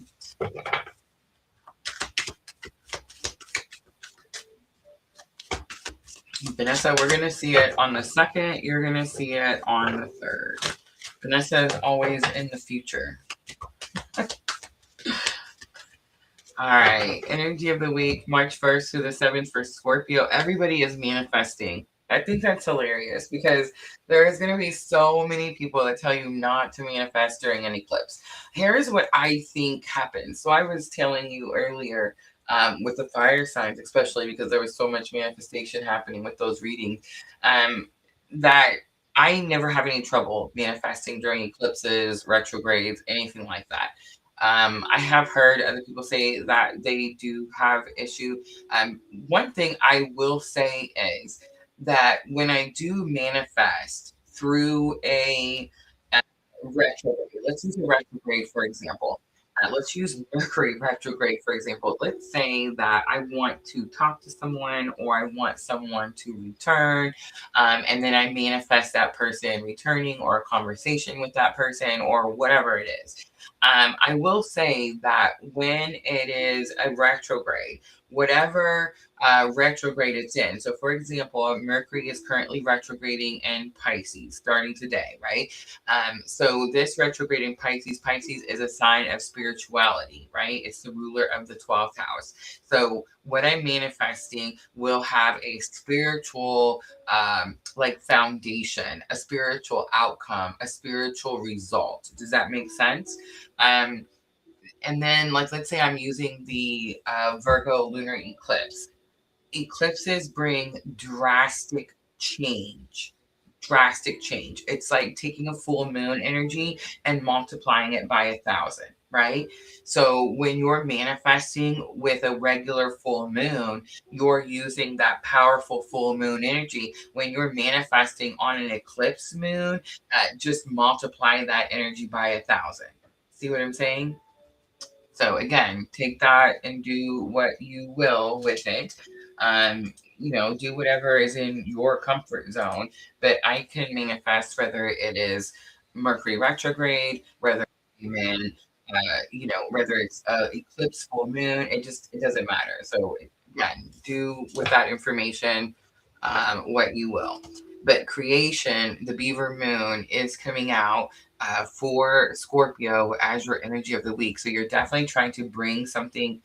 Vanessa, we're going to see it on the 2nd. You're going to see it on the 3rd. Vanessa is always in the future. All right. Energy of the week, March 1st to the 7th for Scorpio. Everybody is manifesting. I think that's hilarious because there is going to be so many people that tell you not to manifest during an eclipse. Here's what I think happens. So I was telling you earlier with the fire signs, especially because there was so much manifestation happening with those readings, that I never have any trouble manifesting during eclipses, retrogrades, anything like that. I have heard other people say that they do have issue. One thing I will say is that when I do manifest through a retrograde, let's use a retrograde for example. Let's use Mercury retrograde for example. Let's say that I want to talk to someone or I want someone to return, and then I manifest that person returning or a conversation with that person or whatever it is. I will say that when it is a retrograde, whatever retrograde it's in. So, for example, Mercury is currently retrograding in Pisces starting today, right? So, this retrograde in Pisces, Pisces is a sign of spirituality, right? It's the ruler of the 12th house. So, what I'm manifesting will have a spiritual, like foundation, a spiritual outcome, a spiritual result. Does that make sense? Um, and then, like, let's say I'm using the Virgo lunar eclipse. Eclipses bring drastic change. Drastic change. It's like taking a full moon energy and multiplying it by 1,000, right? So when you're manifesting with a regular full moon, you're using that powerful full moon energy. When you're manifesting on an eclipse moon, just multiply that energy by 1,000. See what I'm saying? So again, take that and do what you will with it. Do whatever is in your comfort zone. But I can manifest whether it is Mercury retrograde, whether in, whether it's eclipse, full moon. It doesn't matter. So again, do with that information what you will. But creation, the beaver moon is coming out for Scorpio as your energy of the week. So you're definitely trying to bring something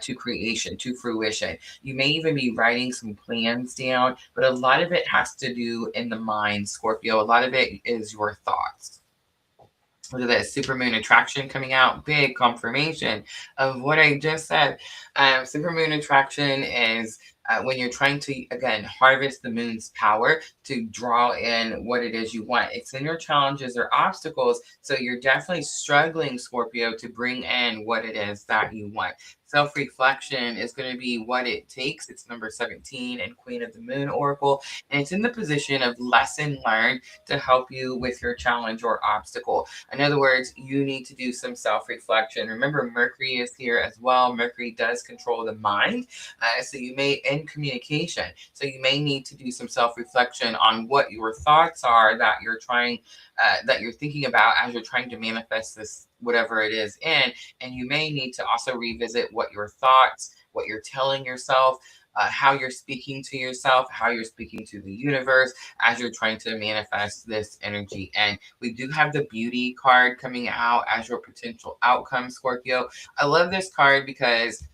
to creation, to fruition. You may even be writing some plans down, but a lot of it has to do in the mind, Scorpio. A lot of it is your thoughts. Look at that supermoon attraction coming out. Big confirmation of what I just said. Supermoon attraction is when you're trying to, again, harvest the moon's power to draw in what it is you want. It's in your challenges or obstacles. So you're definitely struggling, Scorpio, to bring in what it is that you want. Self reflection is going to be what it takes. It's number 17 and Queen of the Moon Oracle. And it's in the position of lesson learned to help you with your challenge or obstacle. In other words, you need to do some self reflection. Remember, Mercury is here as well. Mercury does control the mind. So you may, in communication, so you may need to do some self reflection on what your thoughts are that you're that you're thinking about as you're trying to manifest this, whatever it is in. And you may need to also revisit what your thoughts, what you're telling yourself, how you're speaking to yourself, how you're speaking to the universe as you're trying to manifest this energy. And we do have the beauty card coming out as your potential outcome, Scorpio. I love this card because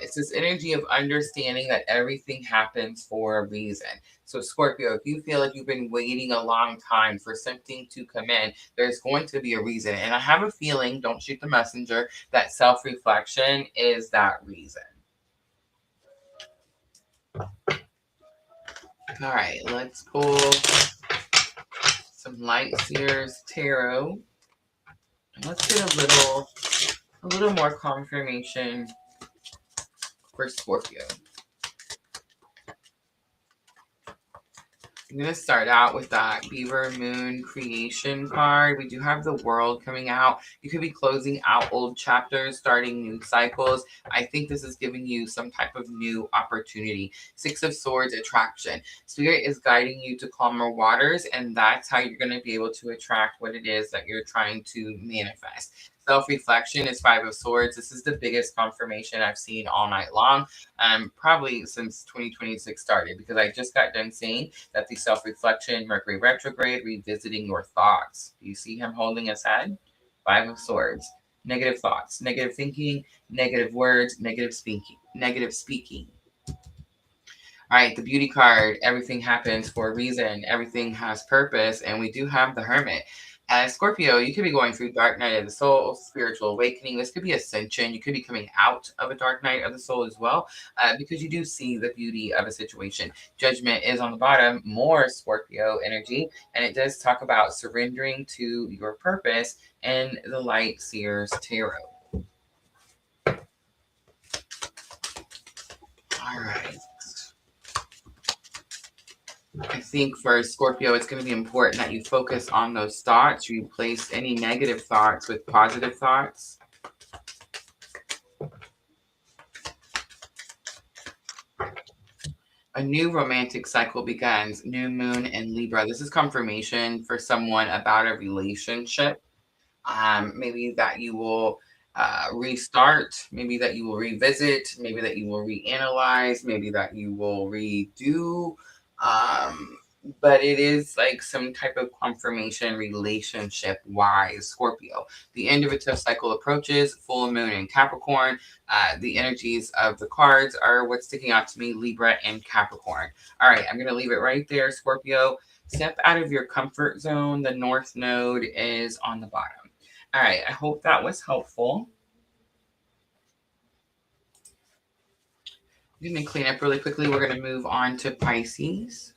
it's this energy of understanding that everything happens for a reason. So, Scorpio, if you feel like you've been waiting a long time for something to come in, there's going to be a reason. And I have a feeling, don't shoot the messenger, that self reflection is that reason. All right, let's pull some Light Seers Tarot. And let's get a little more confirmation for Scorpio. I'm going to start out with that Beaver Moon Creation card. We do have the World coming out. You could be closing out old chapters, starting new cycles. I think this is giving you some type of new opportunity. Six of Swords, attraction. Spirit is guiding you to calmer waters, and that's how you're going to be able to attract what it is that you're trying to manifest. Self-reflection is Five of Swords. This is the biggest confirmation I've seen all night long, probably since 2026 started, because I just got done saying that the self-reflection, Mercury retrograde, revisiting your thoughts. Do you see him holding his head? Five of Swords. Negative thoughts, negative thinking, negative words, negative speaking. All right, the beauty card, everything happens for a reason. Everything has purpose. And we do have the Hermit. As Scorpio, you could be going through dark night of the soul, spiritual awakening. This could be ascension. You could be coming out of a dark night of the soul as well, because you do see the beauty of a situation. Judgment is on the bottom, more Scorpio energy. And it does talk about surrendering to your purpose in the Light Seers Tarot. All right. I think for Scorpio, it's going to be important that you focus on those thoughts. You replace any negative thoughts with positive thoughts. A new romantic cycle begins. New moon in Libra. This is confirmation for someone about a relationship. Maybe that you will restart, maybe that you will revisit, maybe that you will reanalyze, maybe that you will redo. Um, but it is like some type of confirmation relationship wise, Scorpio. The end of a tough cycle approaches, full moon in Capricorn. The energies of the cards are what's sticking out to me, Libra and Capricorn. All right, I'm going to leave it right there, Scorpio. Step out of your comfort zone. The North Node is on the bottom. All right, I hope that was helpful. I'm going to clean up really quickly. We're going to move on to Pisces.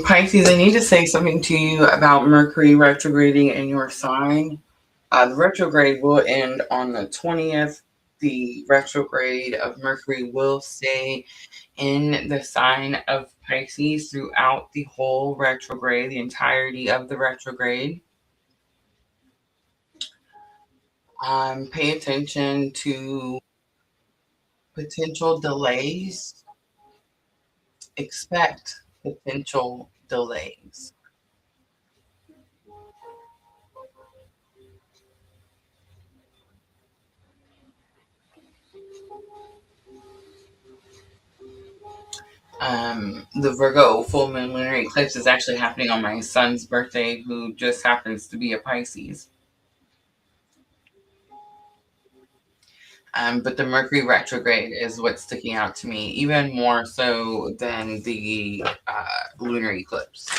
Pisces, I need to say something to you about Mercury retrograding in your sign. The retrograde will end on the 20th. The retrograde of Mercury will stay in the sign of Pisces throughout the whole retrograde, the entirety of the retrograde. Pay attention to potential delays. Expect potential delays. The Virgo full moon lunar eclipse is actually happening on my son's birthday, who just happens to be a Pisces. But the Mercury retrograde is what's sticking out to me, even more so than the lunar eclipse.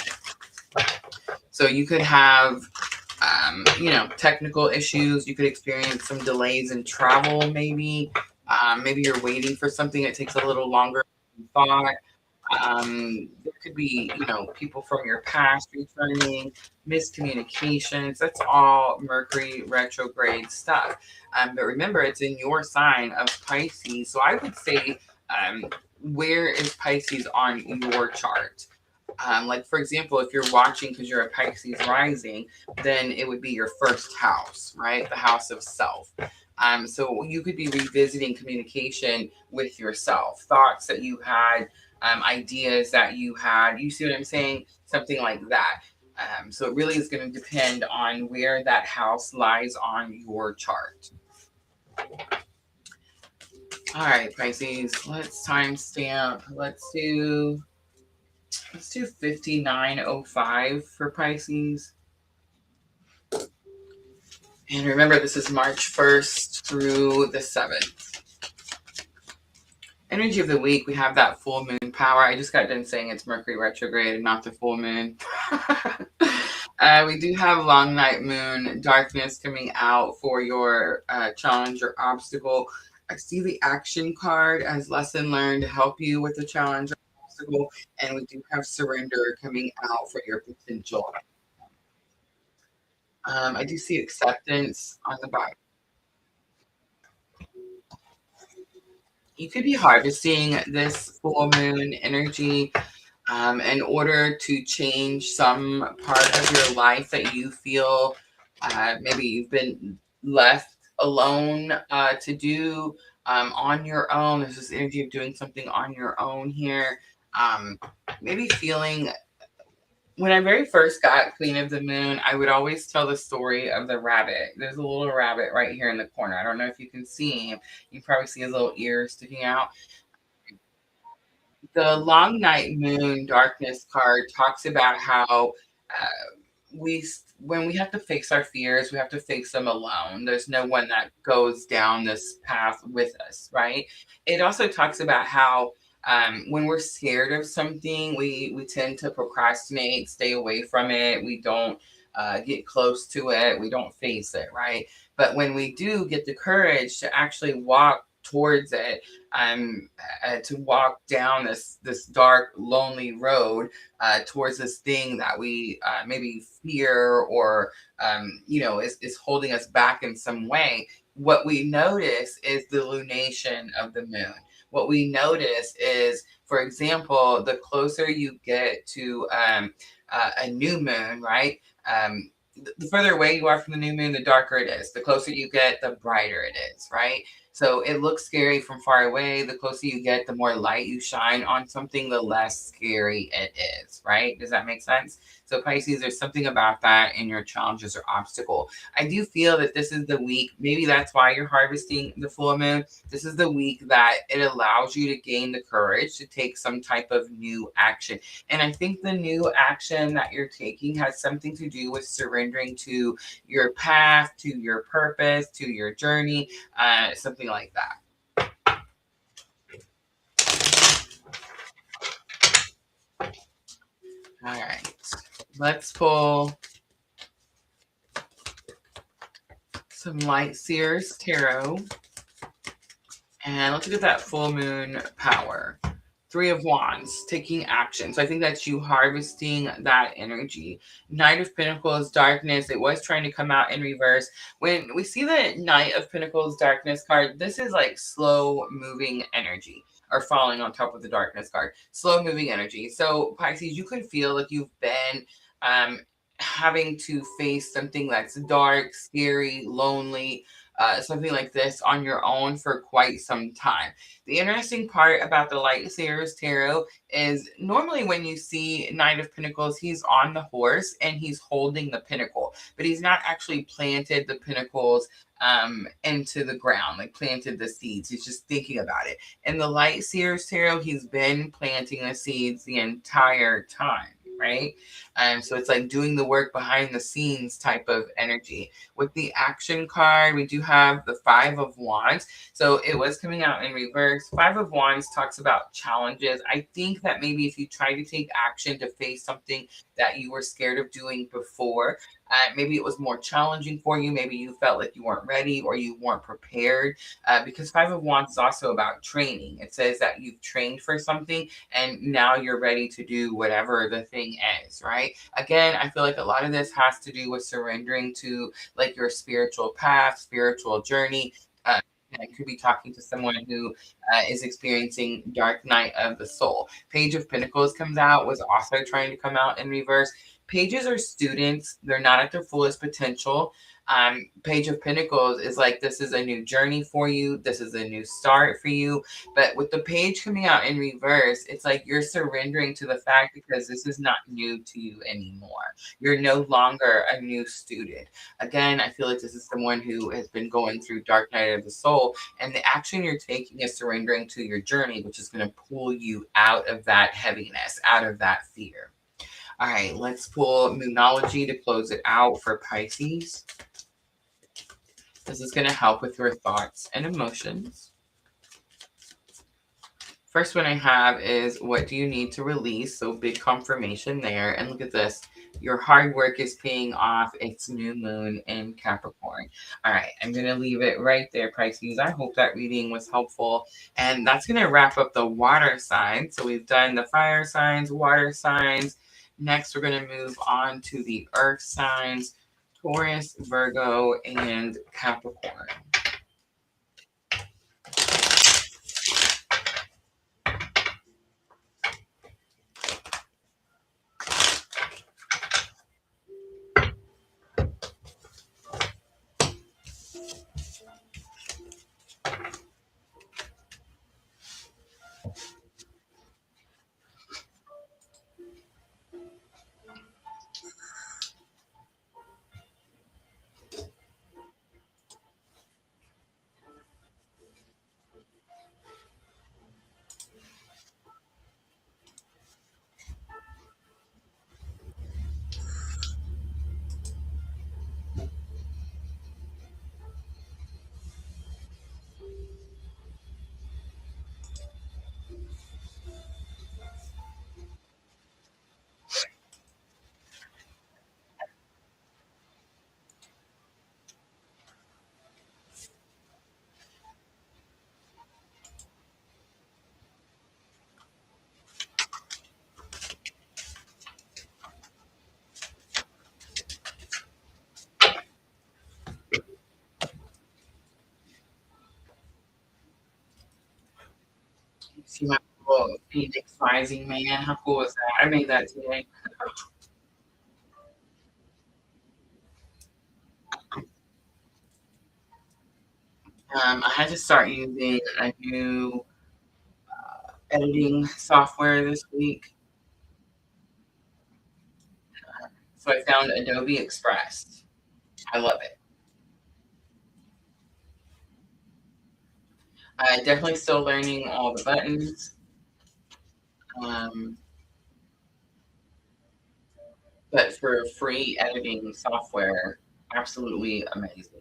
So you could have, technical issues. You could experience some delays in travel, maybe. Maybe you're waiting for something that takes a little longer than you thought. There could be, people from your past returning, miscommunications. That's all Mercury retrograde stuff. But remember, it's in your sign of Pisces. So I would say, where is Pisces on your chart? Like, for example, if you're watching because you're a Pisces rising, then it would be your first house, right? The house of self. So you could be revisiting communication with yourself, thoughts that you had, ideas that you had. You see what I'm saying? Something like that. So it really is going to depend on where that house lies on your chart. All right, Pisces, let's timestamp. Let's do 5905 for Pisces. And remember, this is March 1st through the 7th. Energy of the week, we have that full moon power. I just got done saying it's Mercury retrograde and not the full moon. We do have long night moon, darkness coming out for your challenge or obstacle. I see the action card as lesson learned to help you with the challenge or obstacle. And we do have surrender coming out for your potential. I do see acceptance on the bottom. You could be harvesting this full moon energy in order to change some part of your life that you feel maybe you've been left alone to do on your own. There's this energy of doing something on your own here. Um, Maybe feeling, when I very first got Queen of the Moon, I would always tell the story of the rabbit. There's a little rabbit right here in the corner. I don't know if you can see him. You probably see his little ears sticking out. The Long Night Moon Darkness card talks about how when we have to face our fears, we have to face them alone. There's no one that goes down this path with us, right? It also talks about how when we're scared of something, we tend to procrastinate, stay away from it. We don't get close to it. We don't face it, right? But when we do get the courage to actually walk towards it, to walk down this dark, lonely road towards this thing that we maybe fear, or is holding us back in some way. What we notice is the lunation of the moon. What we notice is, for example, the closer you get to a new moon, right? The further away you are from the new moon, the darker it is. The closer you get, the brighter it is, right? So it looks scary from far away. The closer you get, the more light you shine on something, the less scary it is, right? Does that make sense? So Pisces, there's something about that in your challenges or obstacle. I do feel that this is the week, maybe that's why you're harvesting the full moon. This is the week that it allows you to gain the courage to take some type of new action. And I think the new action that you're taking has something to do with surrendering to your path, to your purpose, to your journey, something like that. All right, let's pull some Light Seers Tarot, and let's look at that full moon power. Three of Wands, taking action. So I think that's you harvesting that energy. Knight of Pentacles, darkness. It was trying to come out in reverse. When we see the Knight of Pentacles, darkness card, this is like slow moving energy, or falling on top of the darkness card. Slow moving energy. So Pisces, you could feel like you've been having to face something that's dark, scary, lonely, something like this on your own for quite some time. The interesting part about the Light Seers Tarot is normally when you see Knight of Pentacles, he's on the horse and he's holding the pinnacle, but he's not actually planted the pinnacles into the ground, like planted the seeds. He's just thinking about it. In the Light Seers Tarot, he's been planting the seeds the entire time, right? So it's like doing the work behind the scenes type of energy. With the action card, we do have the Five of Wands. So it was coming out in reverse. Five of Wands talks about challenges. I think that maybe if you try to take action to face something that you were scared of doing before, maybe it was more challenging for you. Maybe you felt like you weren't ready or you weren't prepared, because Five of Wands is also about training. It says that you've trained for something and now you're ready to do whatever the thing is, right? Again, I feel like a lot of this has to do with surrendering to like your spiritual path, spiritual journey. I could be talking to someone who is experiencing dark night of the soul. Page of Pentacles comes out, was also trying to come out in reverse. Pages are students. They're not at their fullest potential. Page of Pentacles is like, this is a new journey for you. This is a new start for you. But with the page coming out in reverse, it's like you're surrendering to the fact because this is not new to you anymore. You're no longer a new student. Again, I feel like this is someone who has been going through dark night of the soul, and the action you're taking is surrendering to your journey, which is going to pull you out of that heaviness, out of that fear. All right, let's pull Moonology to close it out for Pisces. This is going to help with your thoughts and emotions. First one I have is, what do you need to release? So big confirmation there. And look at this. Your hard work is paying off. It's new moon in Capricorn. All right, I'm going to leave it right there, Pisces. I hope that reading was helpful. And that's going to wrap up the water signs. So we've done the fire signs, water signs. Next, we're going to move on to the earth signs, Taurus, Virgo, and Capricorn. See my little Phoenix Rising man. How cool is that? I made that today. I had to start using a new editing software this week. So I found Adobe Express. I love it. Definitely still learning all the buttons. Um, but for free editing software, absolutely amazing.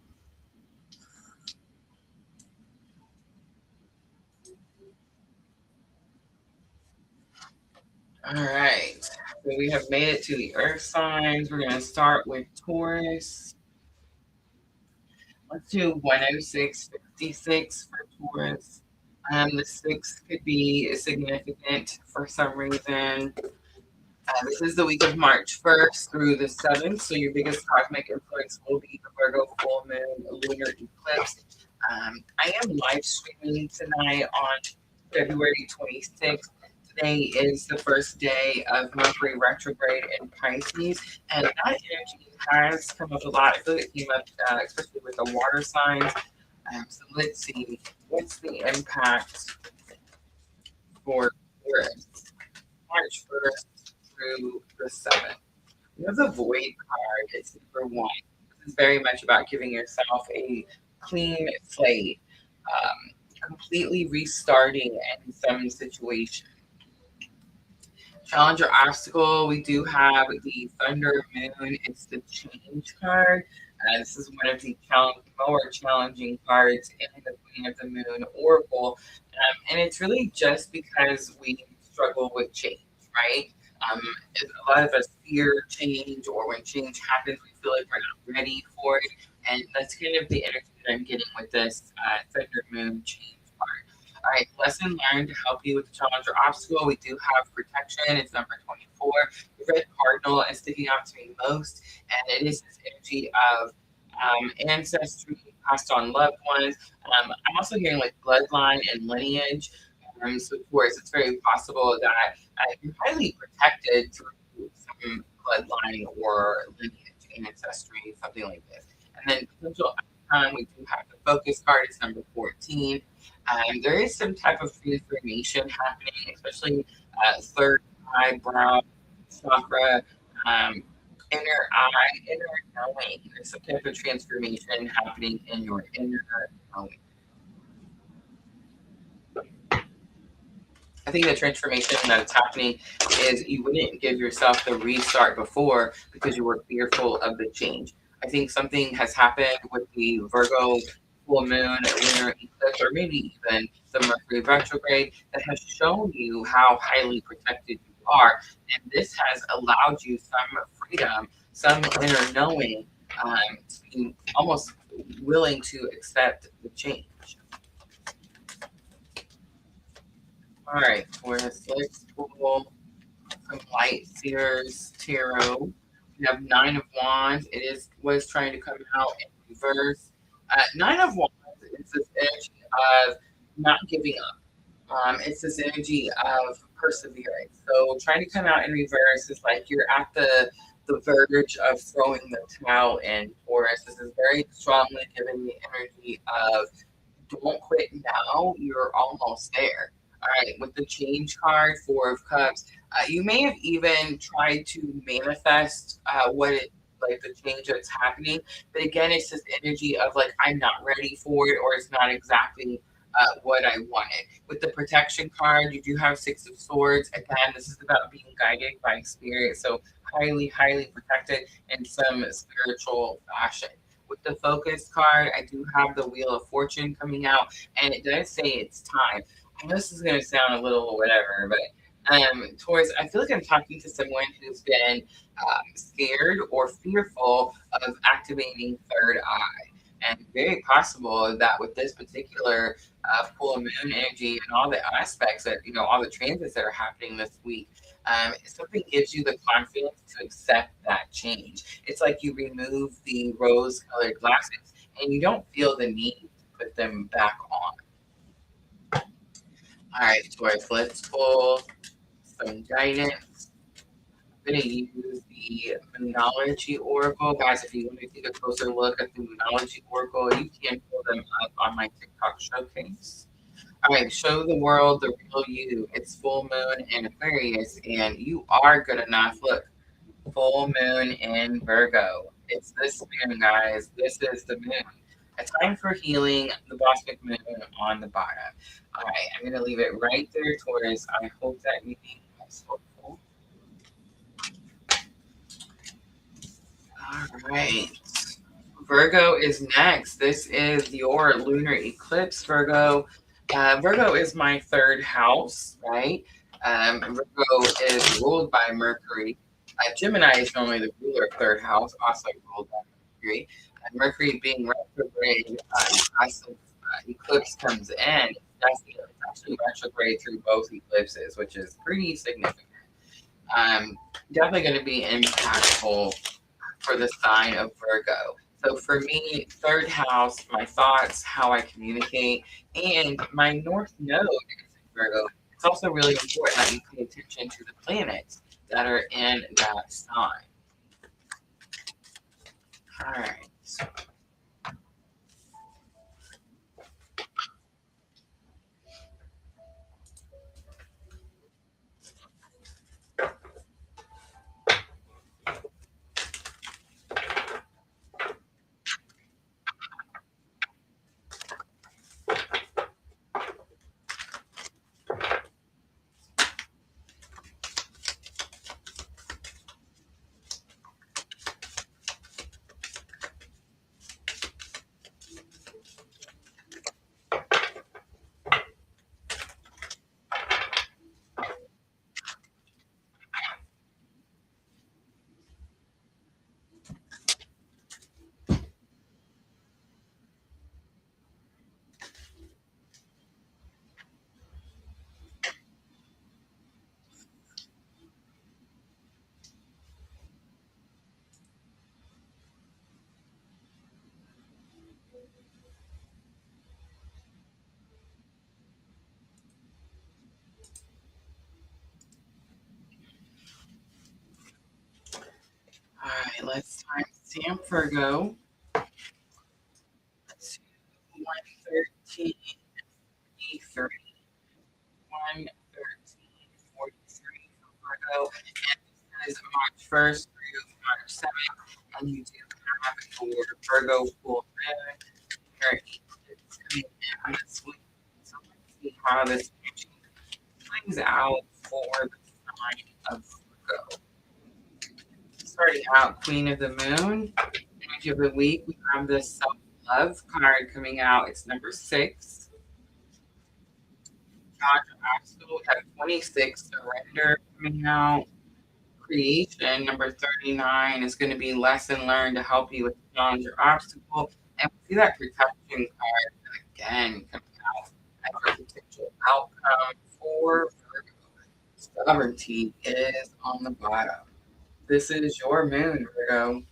All right. So we have made it to the earth signs. We're going to start with Taurus. Let's do 106.56 for Taurus. The 6 could be significant for some reason. This is the week of March 1st through the 7th, so your biggest cosmic influence will be the Virgo full moon lunar eclipse. I am live streaming tonight on February 26th. Today is the first day of Mercury retrograde in Pisces, and that energy has come up a lot. I feel like it came up, especially with the water signs. So let's see, what's the impact for Taurus? March 1st through the 7th. We have the Void card. It's number 1. This is very much about giving yourself a clean slate, completely restarting in some situation. Challenge or obstacle, we do have the Thunder Moon. It's the change card. This is one of the more challenging cards in the Queen of the Moon Oracle. And it's really just because we struggle with change, right? Um, a lot of us fear change, or when change happens, we feel like we're not ready for it. And that's kind of the energy that I'm getting with this Thunder Moon change card. All right, lesson learned to help you with the challenge or obstacle. We do have protection. It's number 24. The red cardinal is sticking out to me most, and it is this energy of ancestry, passed on loved ones. I'm also hearing like bloodline and lineage. So, of course, it's very possible that you're highly protected through some bloodline or lineage, ancestry, something like this. And then potential outcome, we do have the focus card. It's number 14. There is some type of transformation happening, especially third eyebrow chakra, um, inner eye, inner knowing. There's some type of transformation happening in your inner knowing. I think the transformation that's happening is you wouldn't give yourself the restart before because you were fearful of the change. I think something has happened with the Virgo full moon, lunar eclipse, or maybe even the Mercury retrograde that has shown you how highly protected you are. And this has allowed you some freedom, some inner knowing, to be almost willing to accept the change. All right, Taurus, let's pull some Light Seers Tarot. We have Nine of Wands. Was trying to come out in reverse. Nine of Wands is this energy of not giving up. It's this energy of perseverance. So trying to come out in reverse is like you're at the verge of throwing the towel in. Taurus, this is very strongly giving the energy of don't quit now. You're almost there. All right, with the change card, Four of Cups, you may have even tried to manifest like the change that's happening. But again, it's this energy of like, I'm not ready for it, or it's not exactly what I wanted. With the protection card, you do have Six of Swords. Again, this is about being guided by spirit. So highly, highly protected in some spiritual fashion. With the focus card, I do have the Wheel of Fortune coming out, and it does say it's time. I know this is going to sound a little whatever, but Taurus, I feel like I'm talking to someone who's been scared or fearful of activating third eye. And very possible that with this particular full moon energy and all the aspects that, all the transits that are happening this week, something gives you the confidence to accept that change. It's like you remove the rose colored glasses and you don't feel the need to put them back on. All right, Taurus, let's pull some guidance. I'm going to use the Moonology Oracle. Guys, if you want to take a closer look at the Moonology Oracle, you can pull them up on my TikTok showcase. All right, show the world the real you. It's full moon in Aquarius, and you are good enough. Look, full moon in Virgo. It's this moon, guys. This is the moon. A time for healing, the Bosmic moon on the bottom. All right, I'm going to leave it right there, Taurus. I hope that reading was helpful. All right. Virgo is next. This is your lunar eclipse, Virgo. Virgo is my third house, right? Virgo is ruled by Mercury. Gemini is normally the ruler of third house, also ruled by Mercury. Mercury being retrograde, as the eclipse comes in, it's actually retrograde through both eclipses, which is pretty significant. Definitely going to be impactful for the sign of Virgo. So for me, third house, my thoughts, how I communicate, and my north node is in Virgo. It's also really important that you pay attention to the planets that are in that sign. All right. All right, let's time stamp Virgo to 113, 43, 113, 43 for Virgo. And this is March 1st through March 7th. And you do have your Virgo full moon, your eclipse coming in this week. So let's see how this plays out for the sign of Virgo. Starting out, Queen of the Moon. Energy of the week, we have this self-love card coming out. It's number 6. God, absolute have 26. Surrender coming out. Creation, number 39, is going to be lesson learned to help you with challenge or obstacle. And we see that protection card again coming out as a potential outcome for Virgo. Sovereignty is on the bottom. This is your moon, Virgo.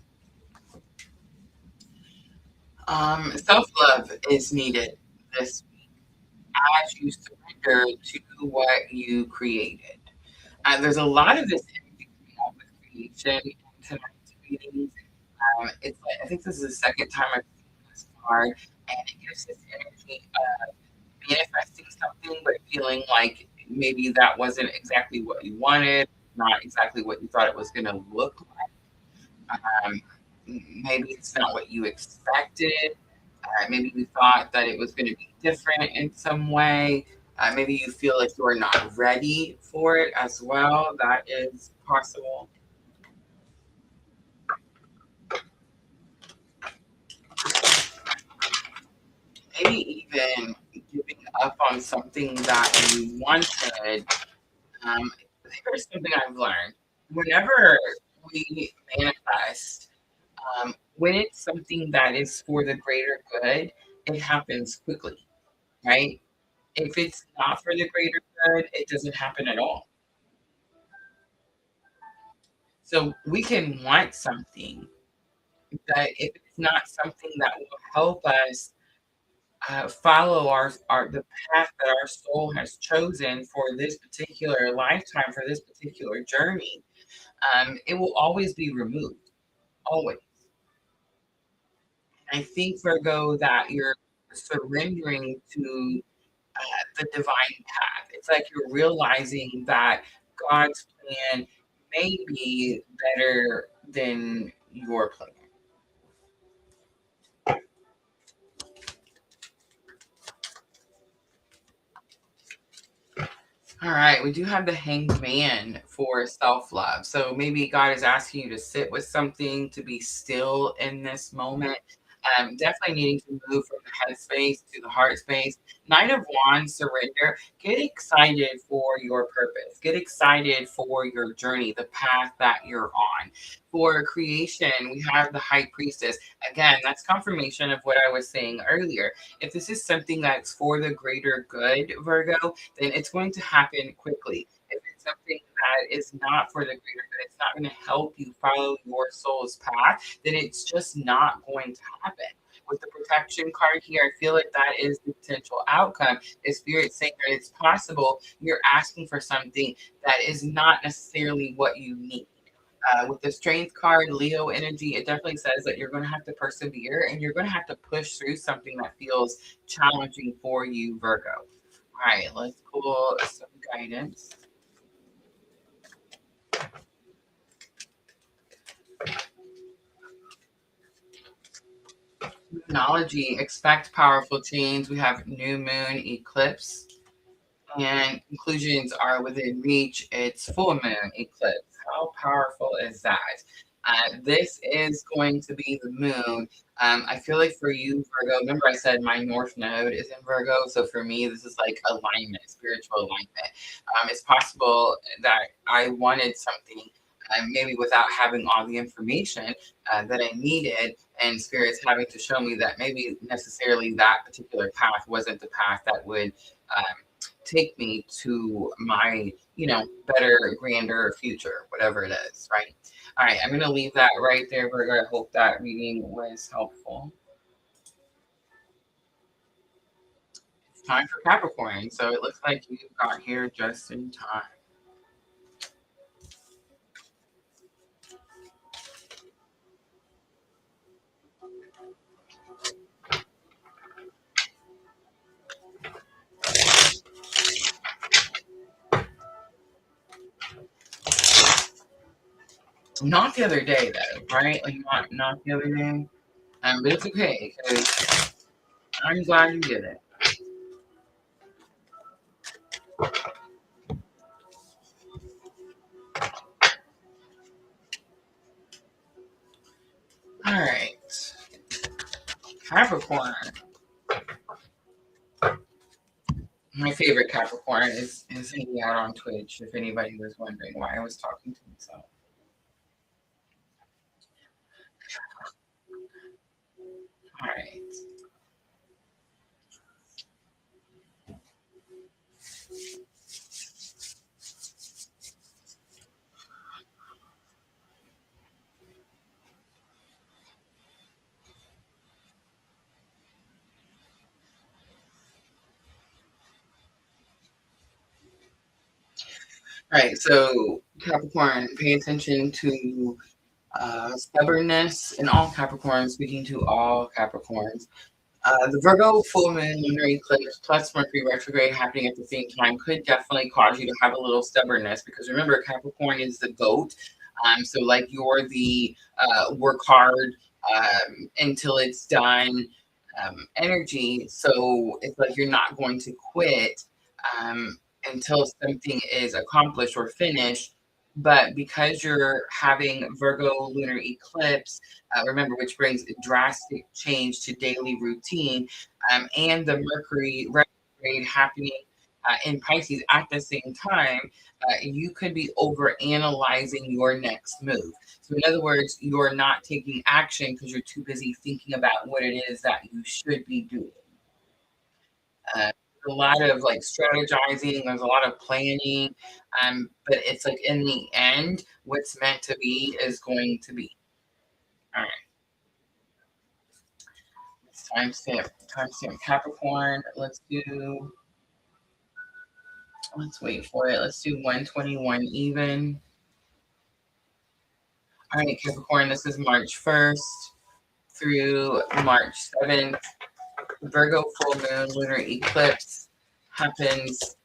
Self-love is needed this week as you surrender to what you created. There's a lot of this energy coming out with creation in tonight's readings. It's like, I think this is the second time I've seen this card, and it gives this energy of manifesting something, but feeling like maybe that wasn't exactly what you wanted, not exactly what you thought it was going to look like. Maybe it's not what you expected. Maybe you thought that it was going to be different in some way. Maybe you feel like you're not ready for it as well. That is possible. Maybe even giving up on something that you wanted. Here's something I've learned. Whenever we manifest, when it's something that is for the greater good, it happens quickly, right? If it's not for the greater good, it doesn't happen at all. So we can want something, but if it's not something that will help us follow our the path that our soul has chosen for this particular lifetime, for this particular journey, it will always be removed. Always. I think, Virgo, that you're surrendering to the divine path. It's like you're realizing that God's plan may be better than your plan. All right, we do have the Hanged Man for self love. So maybe God is asking you to sit with something, to be still in this moment. Definitely needing to move from the head space to the heart space. Nine of Wands, surrender. Get excited for your purpose. Get excited for your journey, the path that you're on. For creation, we have the High Priestess. Again, that's confirmation of what I was saying earlier. If this is something that's for the greater good, Virgo, then it's going to happen quickly. If it's something that is not for the greater good, it's not going to help you follow your soul's path, then it's just not going to happen. With the protection card here, I feel like that is the potential outcome. The spirit saying that it's possible you're asking for something that is not necessarily what you need. With the strength card, Leo energy, it definitely says that you're going to have to persevere and you're going to have to push through something that feels challenging for you, Virgo. All right, let's pull some guidance. Numerology, expect powerful change. We have new moon eclipse, and conclusions are within reach. It's full moon eclipse. How powerful is that? This is going to be the moon. I feel like for you, Virgo, remember I said my North Node is in Virgo. So for me, this is like alignment, spiritual alignment. It's possible that I wanted something. Maybe without having all the information that I needed, and spirits having to show me that maybe necessarily that particular path wasn't the path that would um, take me to my, better, grander future, whatever it is, right? All right, I'm going to leave that right there, Virgo. I hope that reading was helpful. It's time for Capricorn. So it looks like you got here just in time. Not the other day, though, right? Like, not the other day. But it's okay, because I'm glad you did it. All right. Capricorn. My favorite Capricorn is hanging out on Twitch, if anybody was wondering why I was talking to myself. All right. All right. So, Capricorn, pay attention to stubbornness in all Capricorns, speaking to all Capricorns. The Virgo full moon lunar eclipse plus Mercury retrograde happening at the same time could definitely cause you to have a little stubbornness, because remember, Capricorn is the goat. So like you're the work hard until it's done energy. So it's like you're not going to quit until something is accomplished or finished. But because you're having Virgo lunar eclipse, remember, which brings drastic change to daily routine, and the Mercury retrograde happening in Pisces at the same time, you could be over analyzing your next move. So, in other words, you're not taking action because you're too busy thinking about what it is that you should be doing. Uh, a lot of like strategizing, there's a lot of planning, but it's like in the end, what's meant to be is going to be. All right. Timestamp Capricorn. Let's wait for it. Let's do 121 even. All right, Capricorn, this is March 1st through March 7th. Virgo full moon lunar eclipse happens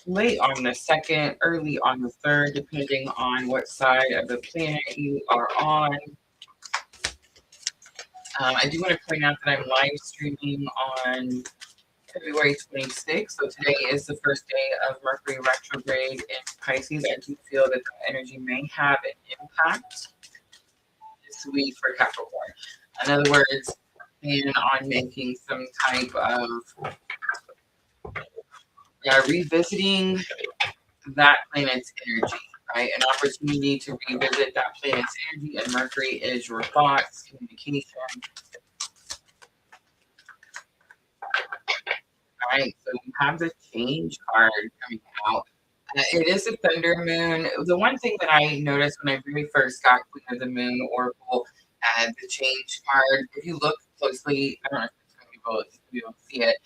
late on the 2nd, early on the 3rd, depending on what side of the planet you are on. I do want to point out that I'm live streaming on February 26th. So today is the first day of Mercury retrograde in Pisces. I do feel that the energy may have an impact this week for Capricorn. In other words, plan on making some type of revisiting that planet's energy, right? An opportunity to revisit that planet's energy, and Mercury is your thoughts, communication. All right, so you have the change card coming out. It is a thunder moon. The one thing that I noticed when I very first got Queen of the Moon Oracle, the change card, if you look closely, I don't know if it's going to be able to see it,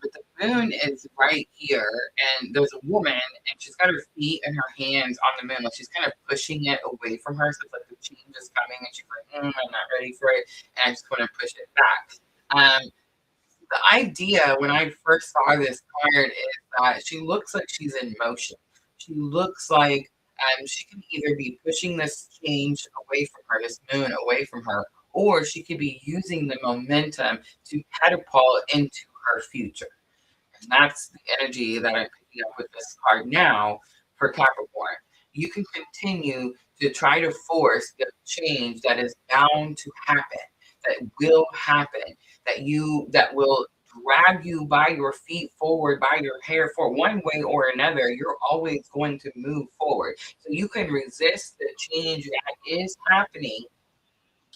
but the moon is right here, and there's a woman, and she's got her feet and her hands on the moon, like she's kind of pushing it away from her. So it's like the change is coming, and she's like, I'm not ready for it, and I just want to push it back. The idea when I first saw this card is that she looks like she's in motion. She looks like she can either be pushing this change away from her, this moon away from her, or she could be using the momentum to catapult into her future. And that's the energy that I'm picking up with this card now for Capricorn. You can continue to try to force the change that is bound to happen, that will happen, that will drag you by your feet forward, by your hair forward, one way or another. You're always going to move forward. So you can resist the change that is happening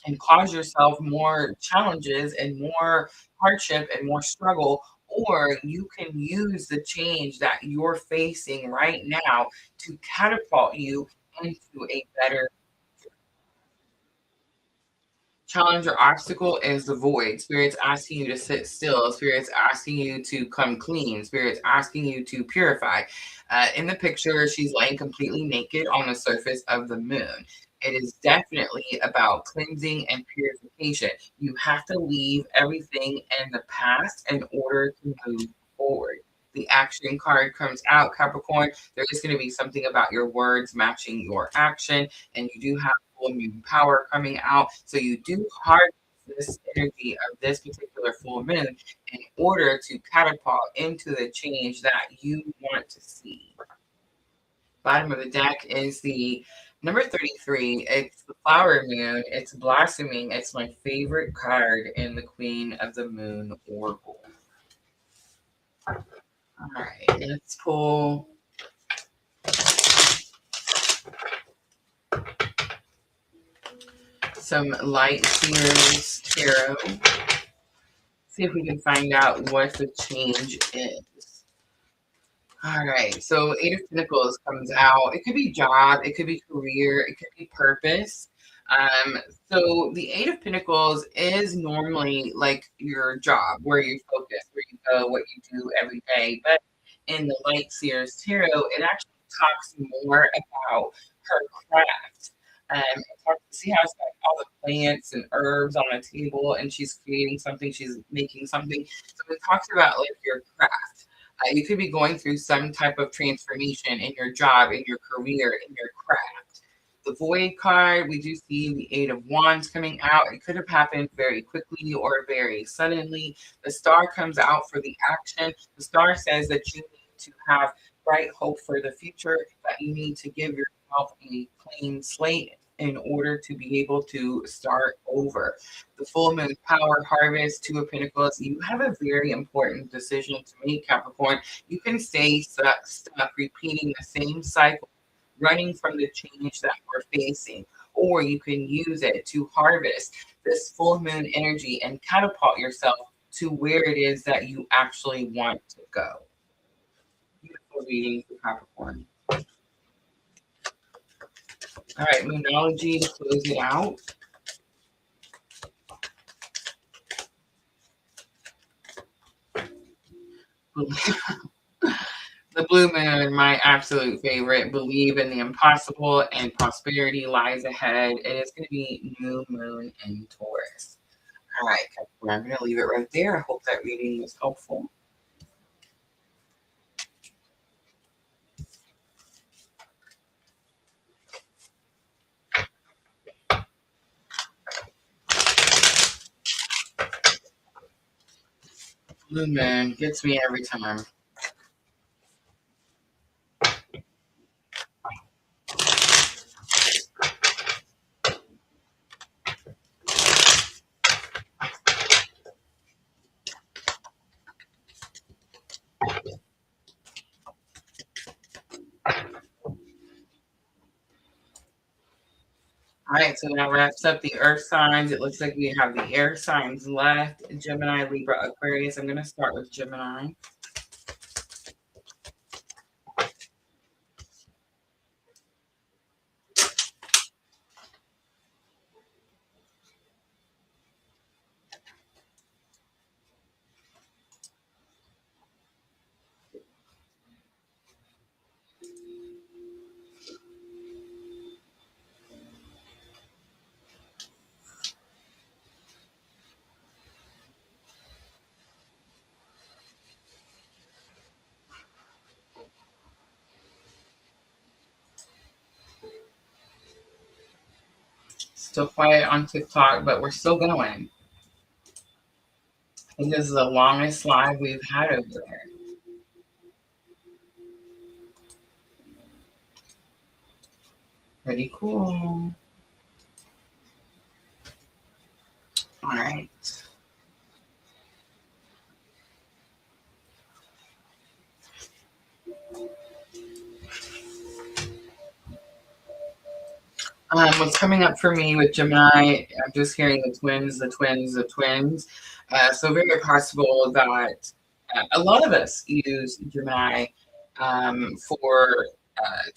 and cause yourself more challenges and more hardship and more struggle, or you can use the change that you're facing right now to catapult you into a better challenge or obstacle. Is the void. Spirit's asking you to sit still. Spirit's asking you to come clean. Spirit's asking you to purify. In the picture, she's laying completely naked on the surface of the moon. It is definitely about cleansing and purification. You have to leave everything in the past in order to move forward. The action card comes out, Capricorn. There is going to be something about your words matching your action, and you do have full moon power coming out. So you do harness this energy of this particular full moon in order to catapult into the change that you want to see. Bottom of the deck is the number 33. It's the flower moon. It's blossoming. It's my favorite card in the Queen of the Moon Oracle. All right, let's pull some Light Seers Tarot. See if we can find out what the change is. All right, so Eight of Pentacles comes out. It could be job, it could be career, it could be purpose. So the Eight of Pentacles is normally like your job, where you focus, where you go, what you do every day. But in the Light Seers Tarot, it actually talks more about her craft. See how it's got all the plants and herbs on a table, and she's creating something, she's making something. So it talks about like your craft. You could be going through some type of transformation in your job, in your career, in your craft. The Void card, we do see the Eight of Wands coming out. It could have happened very quickly or very suddenly. The Star comes out for the action. The Star says that you need to have bright hope for the future, that you need to give yourself a clean slate in order to be able to start over. The full moon power harvest, Two of Pentacles. You have a very important decision to make, Capricorn. You can stay stuck repeating the same cycle, running from the change that we're facing, or you can use it to harvest this full moon energy and catapult yourself to where it is that you actually want to go. Beautiful reading for Capricorn. All right, Moonology to close it out. The blue moon, my absolute favorite. Believe in the impossible and prosperity lies ahead. It is going to be new moon in Taurus. All right, Capricorn, I'm going to leave it right there. I hope that reading was helpful. Blue moon gets me every time. All right, so that wraps up the earth signs. It looks like we have the air signs left. Gemini, Libra, Aquarius. I'm going to start with Gemini. Still quiet on TikTok, but we're still going. I think this is the longest live we've had over there. Pretty cool. All right. What's coming up for me with Gemini, I'm just hearing the twins, the twins, the twins. So very possible that a lot of us use Gemini for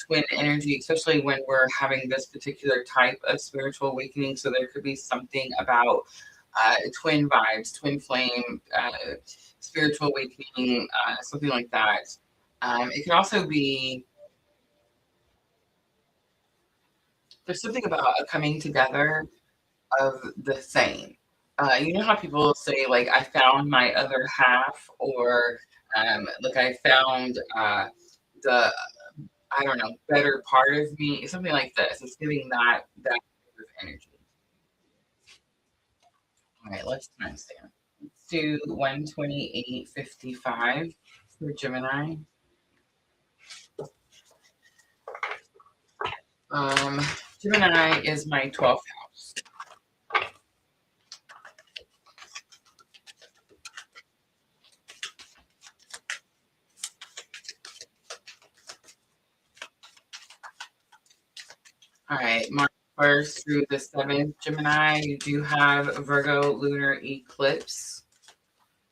twin energy, especially when we're having this particular type of spiritual awakening. So there could be something about twin vibes, twin flame, spiritual awakening, something like that. It can also be, there's something about a coming together of the same. You know how people say, like, I found my other half, or like I found the, I don't know, better part of me, something like this. It's giving that type of energy. All right, let's timestamp. Let's do 128.55 for Gemini. Gemini is my 12th house. All right, March 1st through the 7th, Gemini, you do have Virgo lunar eclipse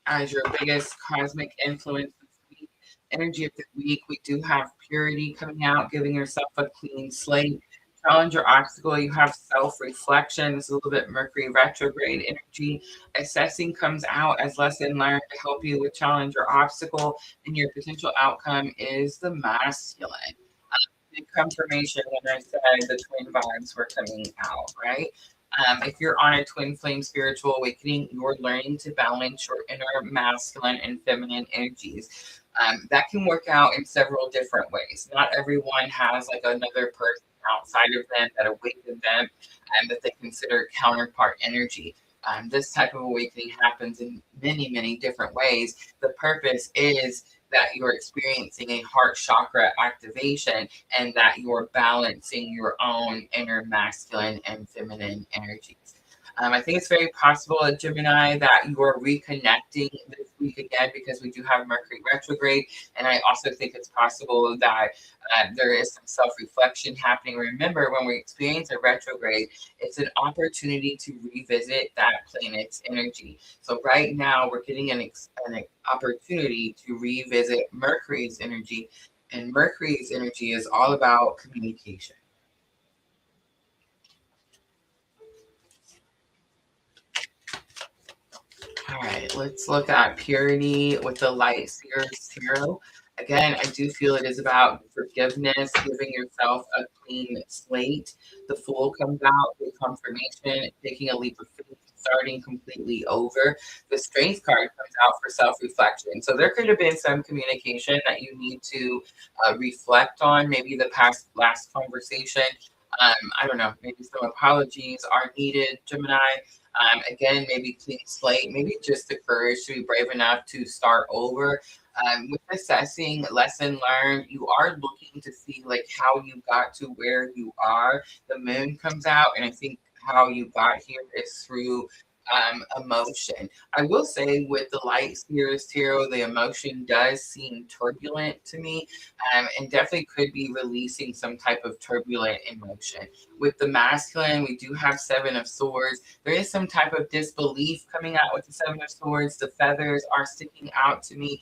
as your biggest cosmic influence this week. Energy of the week, we do have purity coming out, giving yourself a clean slate. Challenge or obstacle, you have self-reflection. This is a little bit Mercury retrograde energy. Assessing comes out as lesson learned to help you with challenge or obstacle, and your potential outcome is the masculine. big confirmation when I said the twin vibes were coming out, right? If you're on a twin flame spiritual awakening, you're learning to balance your inner masculine and feminine energies. That can work out in several different ways. Not everyone has like another person outside of them that awakened them and that they consider counterpart energy. This type of awakening happens in many, many different ways. The purpose is that you're experiencing a heart chakra activation and that you're balancing your own inner masculine and feminine energies. I think it's very possible at Gemini that you're reconnecting this week again because we do have Mercury retrograde. And I also think it's possible that there is some self reflection happening. Remember, when we experience a retrograde, it's an opportunity to revisit that planet's energy. So, right now, we're getting an opportunity to revisit Mercury's energy. And Mercury's energy is all about communication. All right, let's look at purity with the light seers tarot. Again, I do feel it is about forgiveness, giving yourself a clean slate. The Fool comes out, the confirmation, taking a leap of faith, starting completely over. The Strength card comes out for self-reflection. So there could have been some communication that you need to reflect on, maybe the last conversation. I don't know, maybe some apologies are needed, Gemini. Again, maybe clean slate, maybe just the courage to be brave enough to start over. With assessing lesson learned, you are looking to see like how you got to where you are. The moon comes out, and I think how you got here is through emotion. I will say with the light seers tarot, the emotion does seem turbulent to me, and definitely could be releasing some type of turbulent emotion. With the masculine, we do have Seven of Swords. There is some type of disbelief coming out with the Seven of Swords. The feathers are sticking out to me.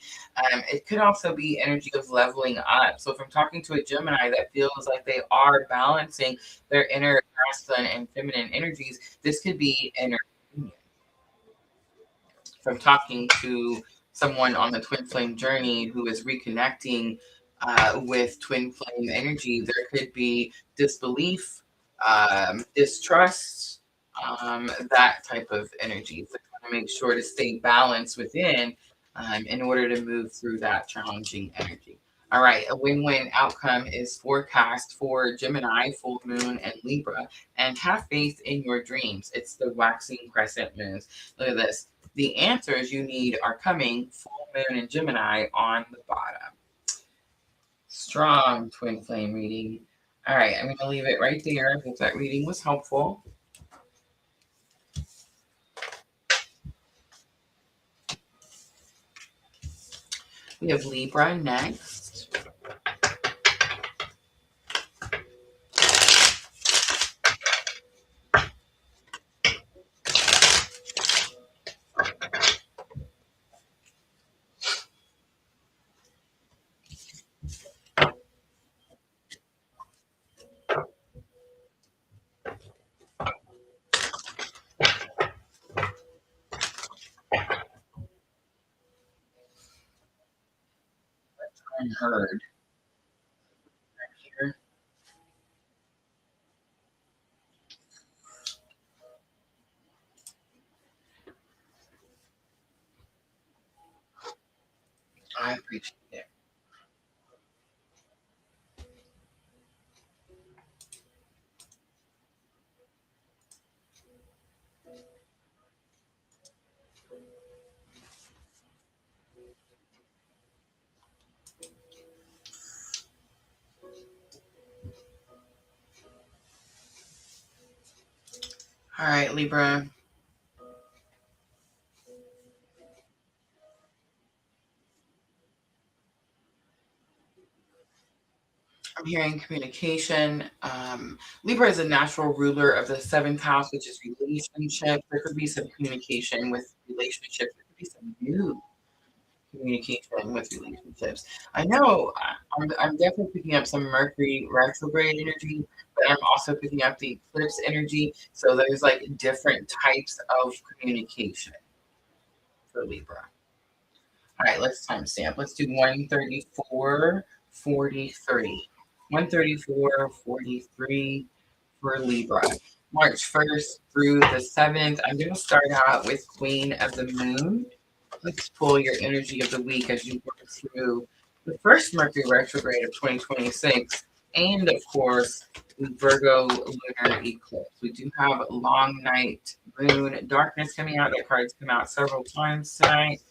It could also be energy of leveling up. So if I'm talking to a Gemini that feels like they are balancing their inner masculine and feminine energies, this could be inner union. From talking to someone on the twin flame journey who is reconnecting with twin flame energy, there could be disbelief, distrust, that type of energy. So you want to make sure to stay balanced within in order to move through that challenging energy. All right, a win-win outcome is forecast for Gemini, full moon, and Libra, and have faith in your dreams. It's the waxing crescent moons. Look at this. The answers you need are coming, full moon and Gemini on the bottom. Strong twin flame reading. All right, I'm going to leave it right there. I hope that reading was helpful. We have Libra next. Unheard. Right here. I appreciate it. All right, Libra. I'm hearing communication. Libra is a natural ruler of the seventh house, which is relationship. There could be some communication with relationships. There could be some new communication with relationships. I know I'm definitely picking up some Mercury retrograde energy, but I'm also picking up the eclipse energy. So there's like different types of communication for Libra. All right, let's timestamp. Let's do 134:43. 134.43 for Libra. March 1st through the 7th. I'm going to start out with Queen of the Moon. Let's pull your energy of the week as you work through the first Mercury retrograde of 2026 and, of course, the Virgo lunar eclipse. We do have long night moon darkness coming out. That card's come out several times tonight.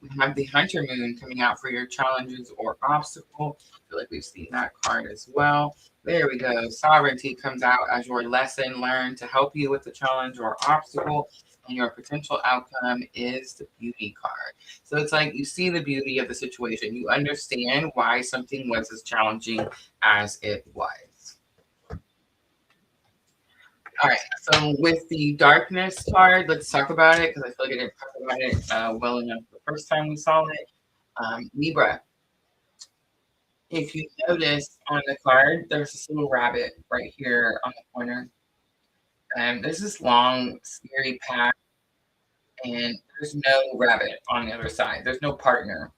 We have the Hunter Moon coming out for your challenges or obstacle. I feel like we've seen that card as well. There we go. Sovereignty comes out as your lesson learned to help you with the challenge or obstacle. And your potential outcome is the beauty card. So it's like you see the beauty of the situation. You understand why something was as challenging as it was. All right, so with the darkness card, let's talk about it because I feel like I didn't talk about it well enough the first time we saw it. Libra, if you notice on the card, there's this little rabbit right here on the corner. And there's this long, scary path, and there's no rabbit on the other side. There's no partner.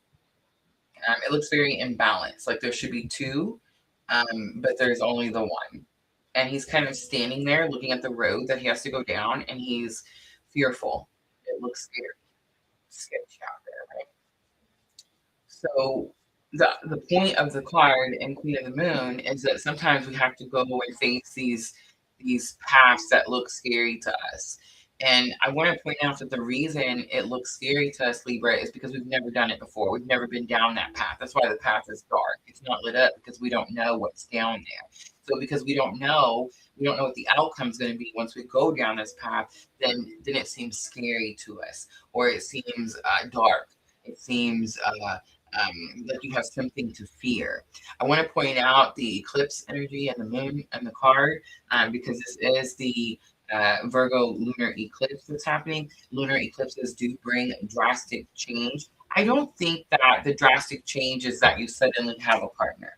It looks very imbalanced, like there should be two, but there's only the one. And he's kind of standing there looking at the road that he has to go down, and he's fearful. It looks scary, sketchy out there, right? So the point of the card in Queen of the Moon is that sometimes we have to go and face these paths that look scary to us. And I want to point out that the reason it looks scary to us, Libra, is because we've never done it before. We've never been down that path. That's why the path is dark. It's not lit up because we don't know what's down there. So because we don't know what the outcome is going to be once we go down this path, then it seems scary to us, or it seems dark. It seems like you have something to fear. I want to point out the eclipse energy and the moon and the card because this is the Virgo lunar eclipse that's happening. Lunar eclipses do bring drastic change. I don't think that the drastic change is that you suddenly have a partner.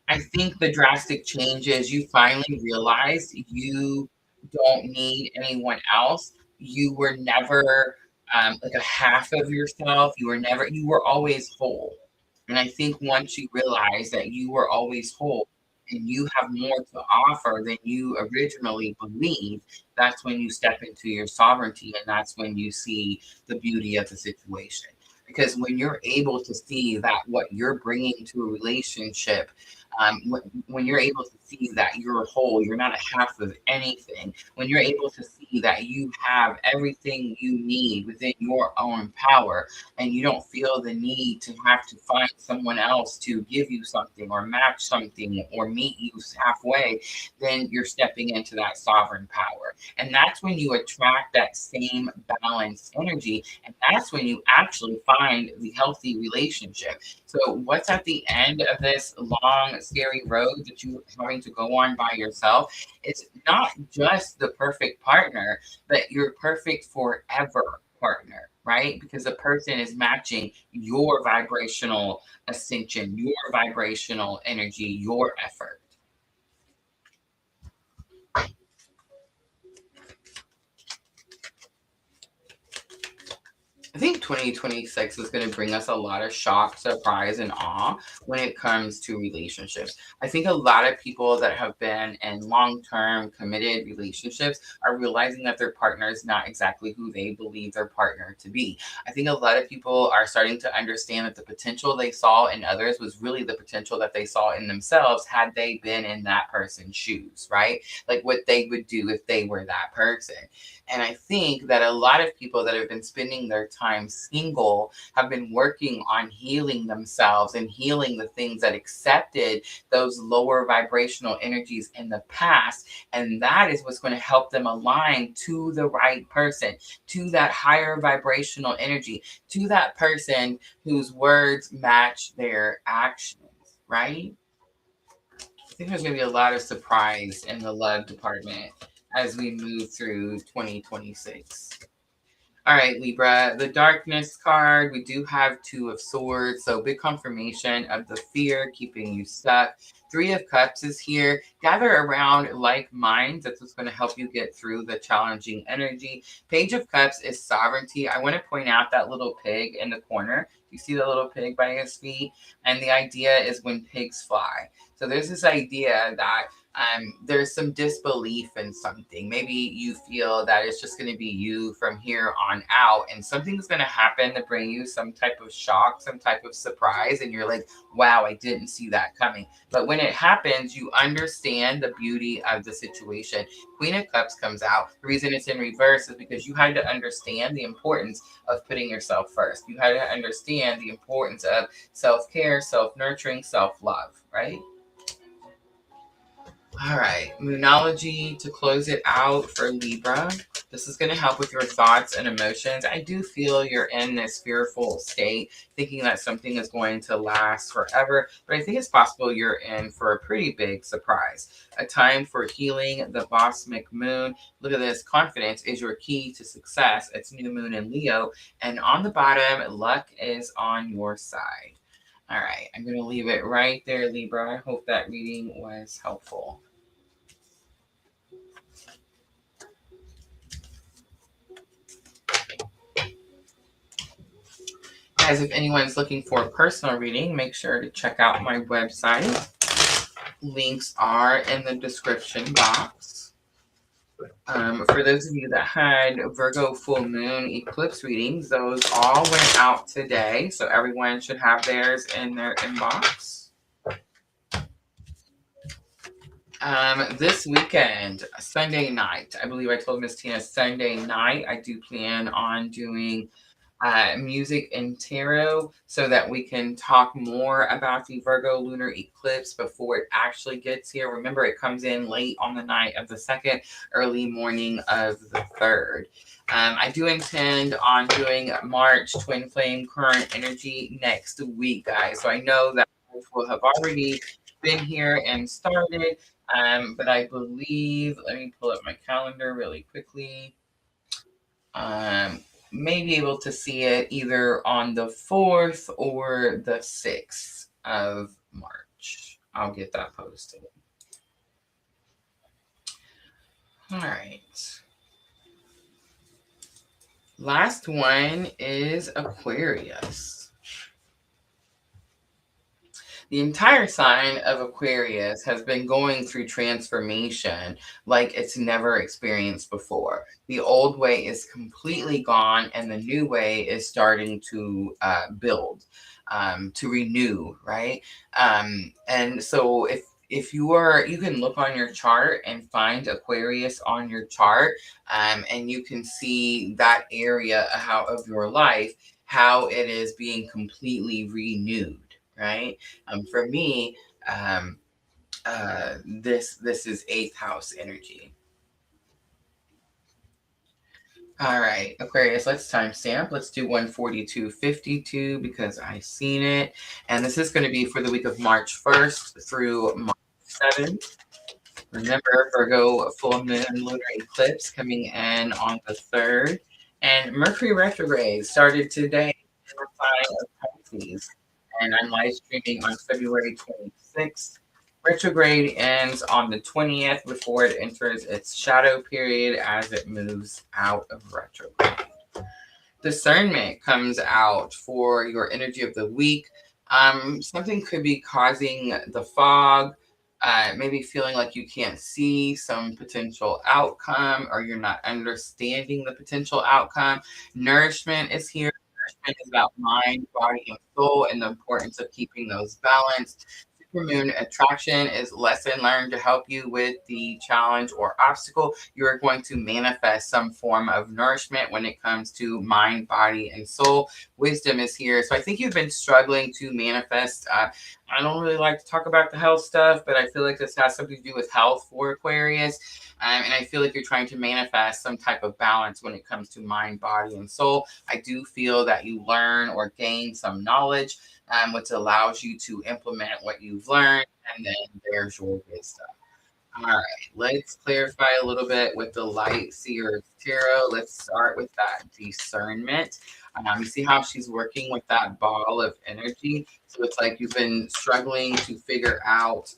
I think the drastic change is you finally realize you don't need anyone else. You were never like a half of yourself. You were always whole. And I think once you realize that you were always whole and you have more to offer than you originally believed, that's when you step into your sovereignty and that's when you see the beauty of the situation. Because when you're able to see that what you're bringing to a relationship, when you're able to see that you're whole, you're not a half of anything, when you're able to see that you have everything you need within your own power, and you don't feel the need to have to find someone else to give you something or match something or meet you halfway, then you're stepping into that sovereign power. And that's when you attract that same balanced energy. And that's when you actually find the healthy relationship. So what's at the end of this long, scary road that you're having to go on by yourself? It's not just the perfect partner, but your perfect forever partner, right? Because the person is matching your vibrational ascension, your vibrational energy, your effort. I think 2026 is going to bring us a lot of shock, surprise, and awe when it comes to relationships. I think a lot of people that have been in long-term committed relationships are realizing that their partner is not exactly who they believe their partner to be. I think a lot of people are starting to understand that the potential they saw in others was really the potential that they saw in themselves had they been in that person's shoes, right? Like what they would do if they were that person. And I think that a lot of people that have been spending their time single have been working on healing themselves and healing the things that accepted those lower vibrational energies in the past. And that is what's going to help them align to the right person, to that higher vibrational energy, to that person whose words match their actions, right? I think there's going to be a lot of surprise in the love department as we move through 2026. All right, Libra, the darkness card, we do have Two of Swords. So big confirmation of the fear keeping you stuck. Three of Cups is here. Gather around like minds. That's what's going to help you get through the challenging energy. Page of Cups is sovereignty. I want to point out that little pig in the corner. You see the little pig by his feet? And the idea is when pigs fly. So there's this idea that there's some disbelief in something. Maybe you feel that it's just going to be you from here on out, and something's going to happen to bring you some type of shock, some type of surprise, and you're like, wow, I didn't see that coming. But when it happens, you understand the beauty of the situation. Queen of Cups comes out. The reason it's in reverse is because you had to understand the importance of putting yourself first. You had to understand the importance of self-care, self-nurturing, self-love, right? All right, Moonology to close it out for Libra. This is going to help with your thoughts and emotions. I do feel you're in this fearful state, thinking that something is going to last forever, but I think it's possible you're in for a pretty big surprise. A time for healing, the Bosmic Moon. Look at this. Confidence is your key to success. It's new moon in Leo. And on the bottom, luck is on your side. All right, I'm going to leave it right there, Libra. I hope that reading was helpful. Guys, if anyone's looking for a personal reading, make sure to check out my website. Links are in the description box. For those of you that had Virgo full moon eclipse readings, those all went out today. So everyone should have theirs in their inbox. This weekend, Sunday night, I believe I told Miss Tina Sunday night, I do plan on doing music and tarot so that we can talk more about the Virgo lunar eclipse before it actually gets here. Remember, it comes in late on the night of the 2nd, early morning of the 3rd. I do intend on doing March twin flame current energy next week, guys. So I know that will have already been here and started, but I believe, let me pull up my calendar really quickly. May be able to see it either on the 4th or the 6th of March. I'll get that posted. All right. Last one is Aquarius. The entire sign of Aquarius has been going through transformation like it's never experienced before. The old way is completely gone, and the new way is starting to build, to renew, right? And so if you can look on your chart and find Aquarius on your chart, and you can see that area of your life, how it is being completely renewed. Right. For me, this is 8th house energy. All right, Aquarius, let's timestamp. Let's do 142.52 because I've seen it. And this is going to be for the week of March 1st through March 7th. Remember, Virgo full moon lunar eclipse coming in on the 3rd. And Mercury retrograde started today in the sign of Pisces. And I'm live streaming on February 26th. Retrograde ends on the 20th before it enters its shadow period as it moves out of retrograde. Discernment comes out for your energy of the week. Something could be causing the fog, maybe feeling like you can't see some potential outcome or you're not understanding the potential outcome. Nourishment is here. Nourishment is about mind, body, and soul, and the importance of keeping those balanced. Supermoon attraction is lesson learned to help you with the challenge or obstacle. You are going to manifest some form of nourishment when it comes to mind, body, and soul. Wisdom is here. So I think you've been struggling to manifest. I don't really like to talk about the health stuff, but I feel like this has something to do with health for Aquarius. And I feel like you're trying to manifest some type of balance when it comes to mind, body, and soul. I do feel that you learn or gain some knowledge, which allows you to implement what you've learned, and then there's your wisdom. All right, let's clarify a little bit with the Light Seer Tarot. Let's start with that discernment. You see how she's working with that ball of energy. So it's like you've been struggling to figure out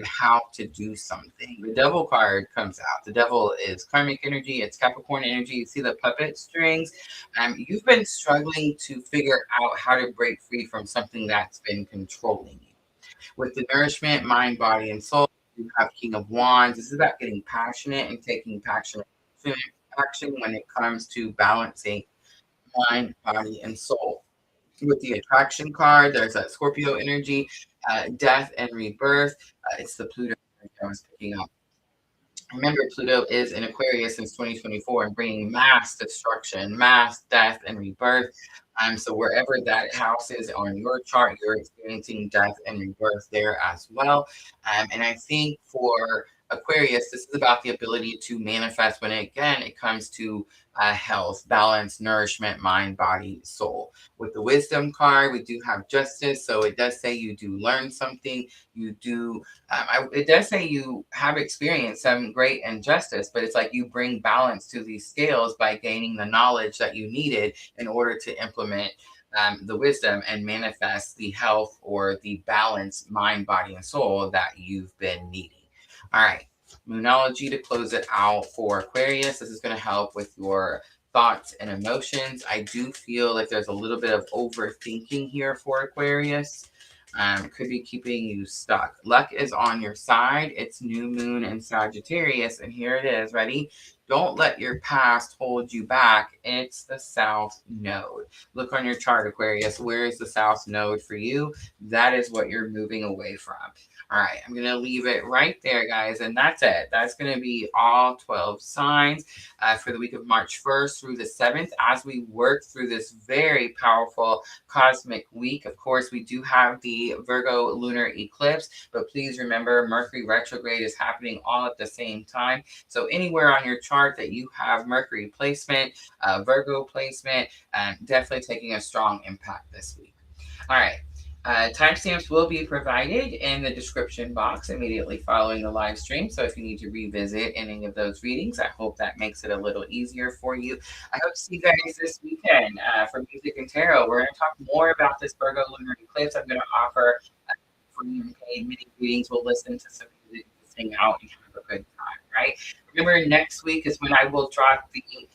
how to do something. The devil card comes out. The devil is karmic energy. It's Capricorn energy. You see the puppet strings. You've been struggling to figure out how to break free from something that's been controlling you. With the nourishment, mind, body, and soul, you have King of Wands. This is about getting passionate and taking passionate action when it comes to balancing mind, body, and soul. With the attraction card, there's that Scorpio energy, death and rebirth. It's the Pluto energy I was picking up. Remember, Pluto is in Aquarius since 2024 and bringing mass destruction, mass death, and rebirth. So wherever that house is on your chart, you're experiencing death and rebirth there as well. And I think for Aquarius, this is about the ability to manifest when, again, it comes to health, balance, nourishment, mind, body, soul. With the wisdom card, we do have justice. So it does say you do learn something. You do it does say you have experienced some great injustice, but it's like you bring balance to these scales by gaining the knowledge that you needed in order to implement the wisdom and manifest the health or the balance, mind, body, and soul that you've been needing. All right. Moonology to close it out for Aquarius. This is going to help with your thoughts and emotions. I do feel like there's a little bit of overthinking here for Aquarius. Could be keeping you stuck. Luck is on your side. It's new moon in Sagittarius. And here it is. Ready? Don't let your past hold you back. It's the South Node. Look on your chart, Aquarius. Where is the South Node for you? That is what you're moving away from. All right, I'm going to leave it right there, guys. And that's it. That's going to be all 12 signs for the week of March 1st through the 7th as we work through this very powerful cosmic week. Of course, we do have the Virgo lunar eclipse, but please remember Mercury retrograde is happening all at the same time. So anywhere on your chart that you have Mercury placement, Virgo placement, definitely taking a strong impact this week. All right. Timestamps will be provided in the description box immediately following the live stream. So if you need to revisit any of those readings, I hope that makes it a little easier for you. I hope to see you guys this weekend for Music and Tarot. We're going to talk more about this Virgo lunar eclipse. I'm going to offer free and paid mini readings. We'll listen to some music, sing out, and have a good time, right? Remember, next week is when I will drop the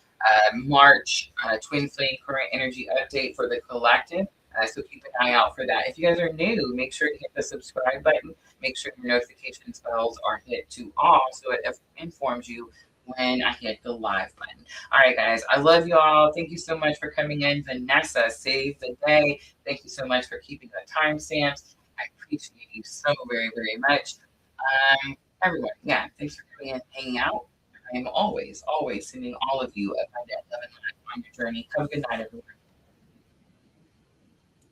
March Twin Flame Current Energy update for the collective. So keep an eye out for that. If you guys are new, make sure to hit the subscribe button. Make sure your notification bells are hit to all so it informs you when I hit the live button. All right, guys. I love you all. Thank you so much for coming in. Vanessa saved the day. Thank you so much for keeping the timestamps. I appreciate you so very, very much. Everyone, yeah, thanks for coming in, hanging out. I am always, always sending all of you a abundant love and light on your journey. Have a good night, everyone.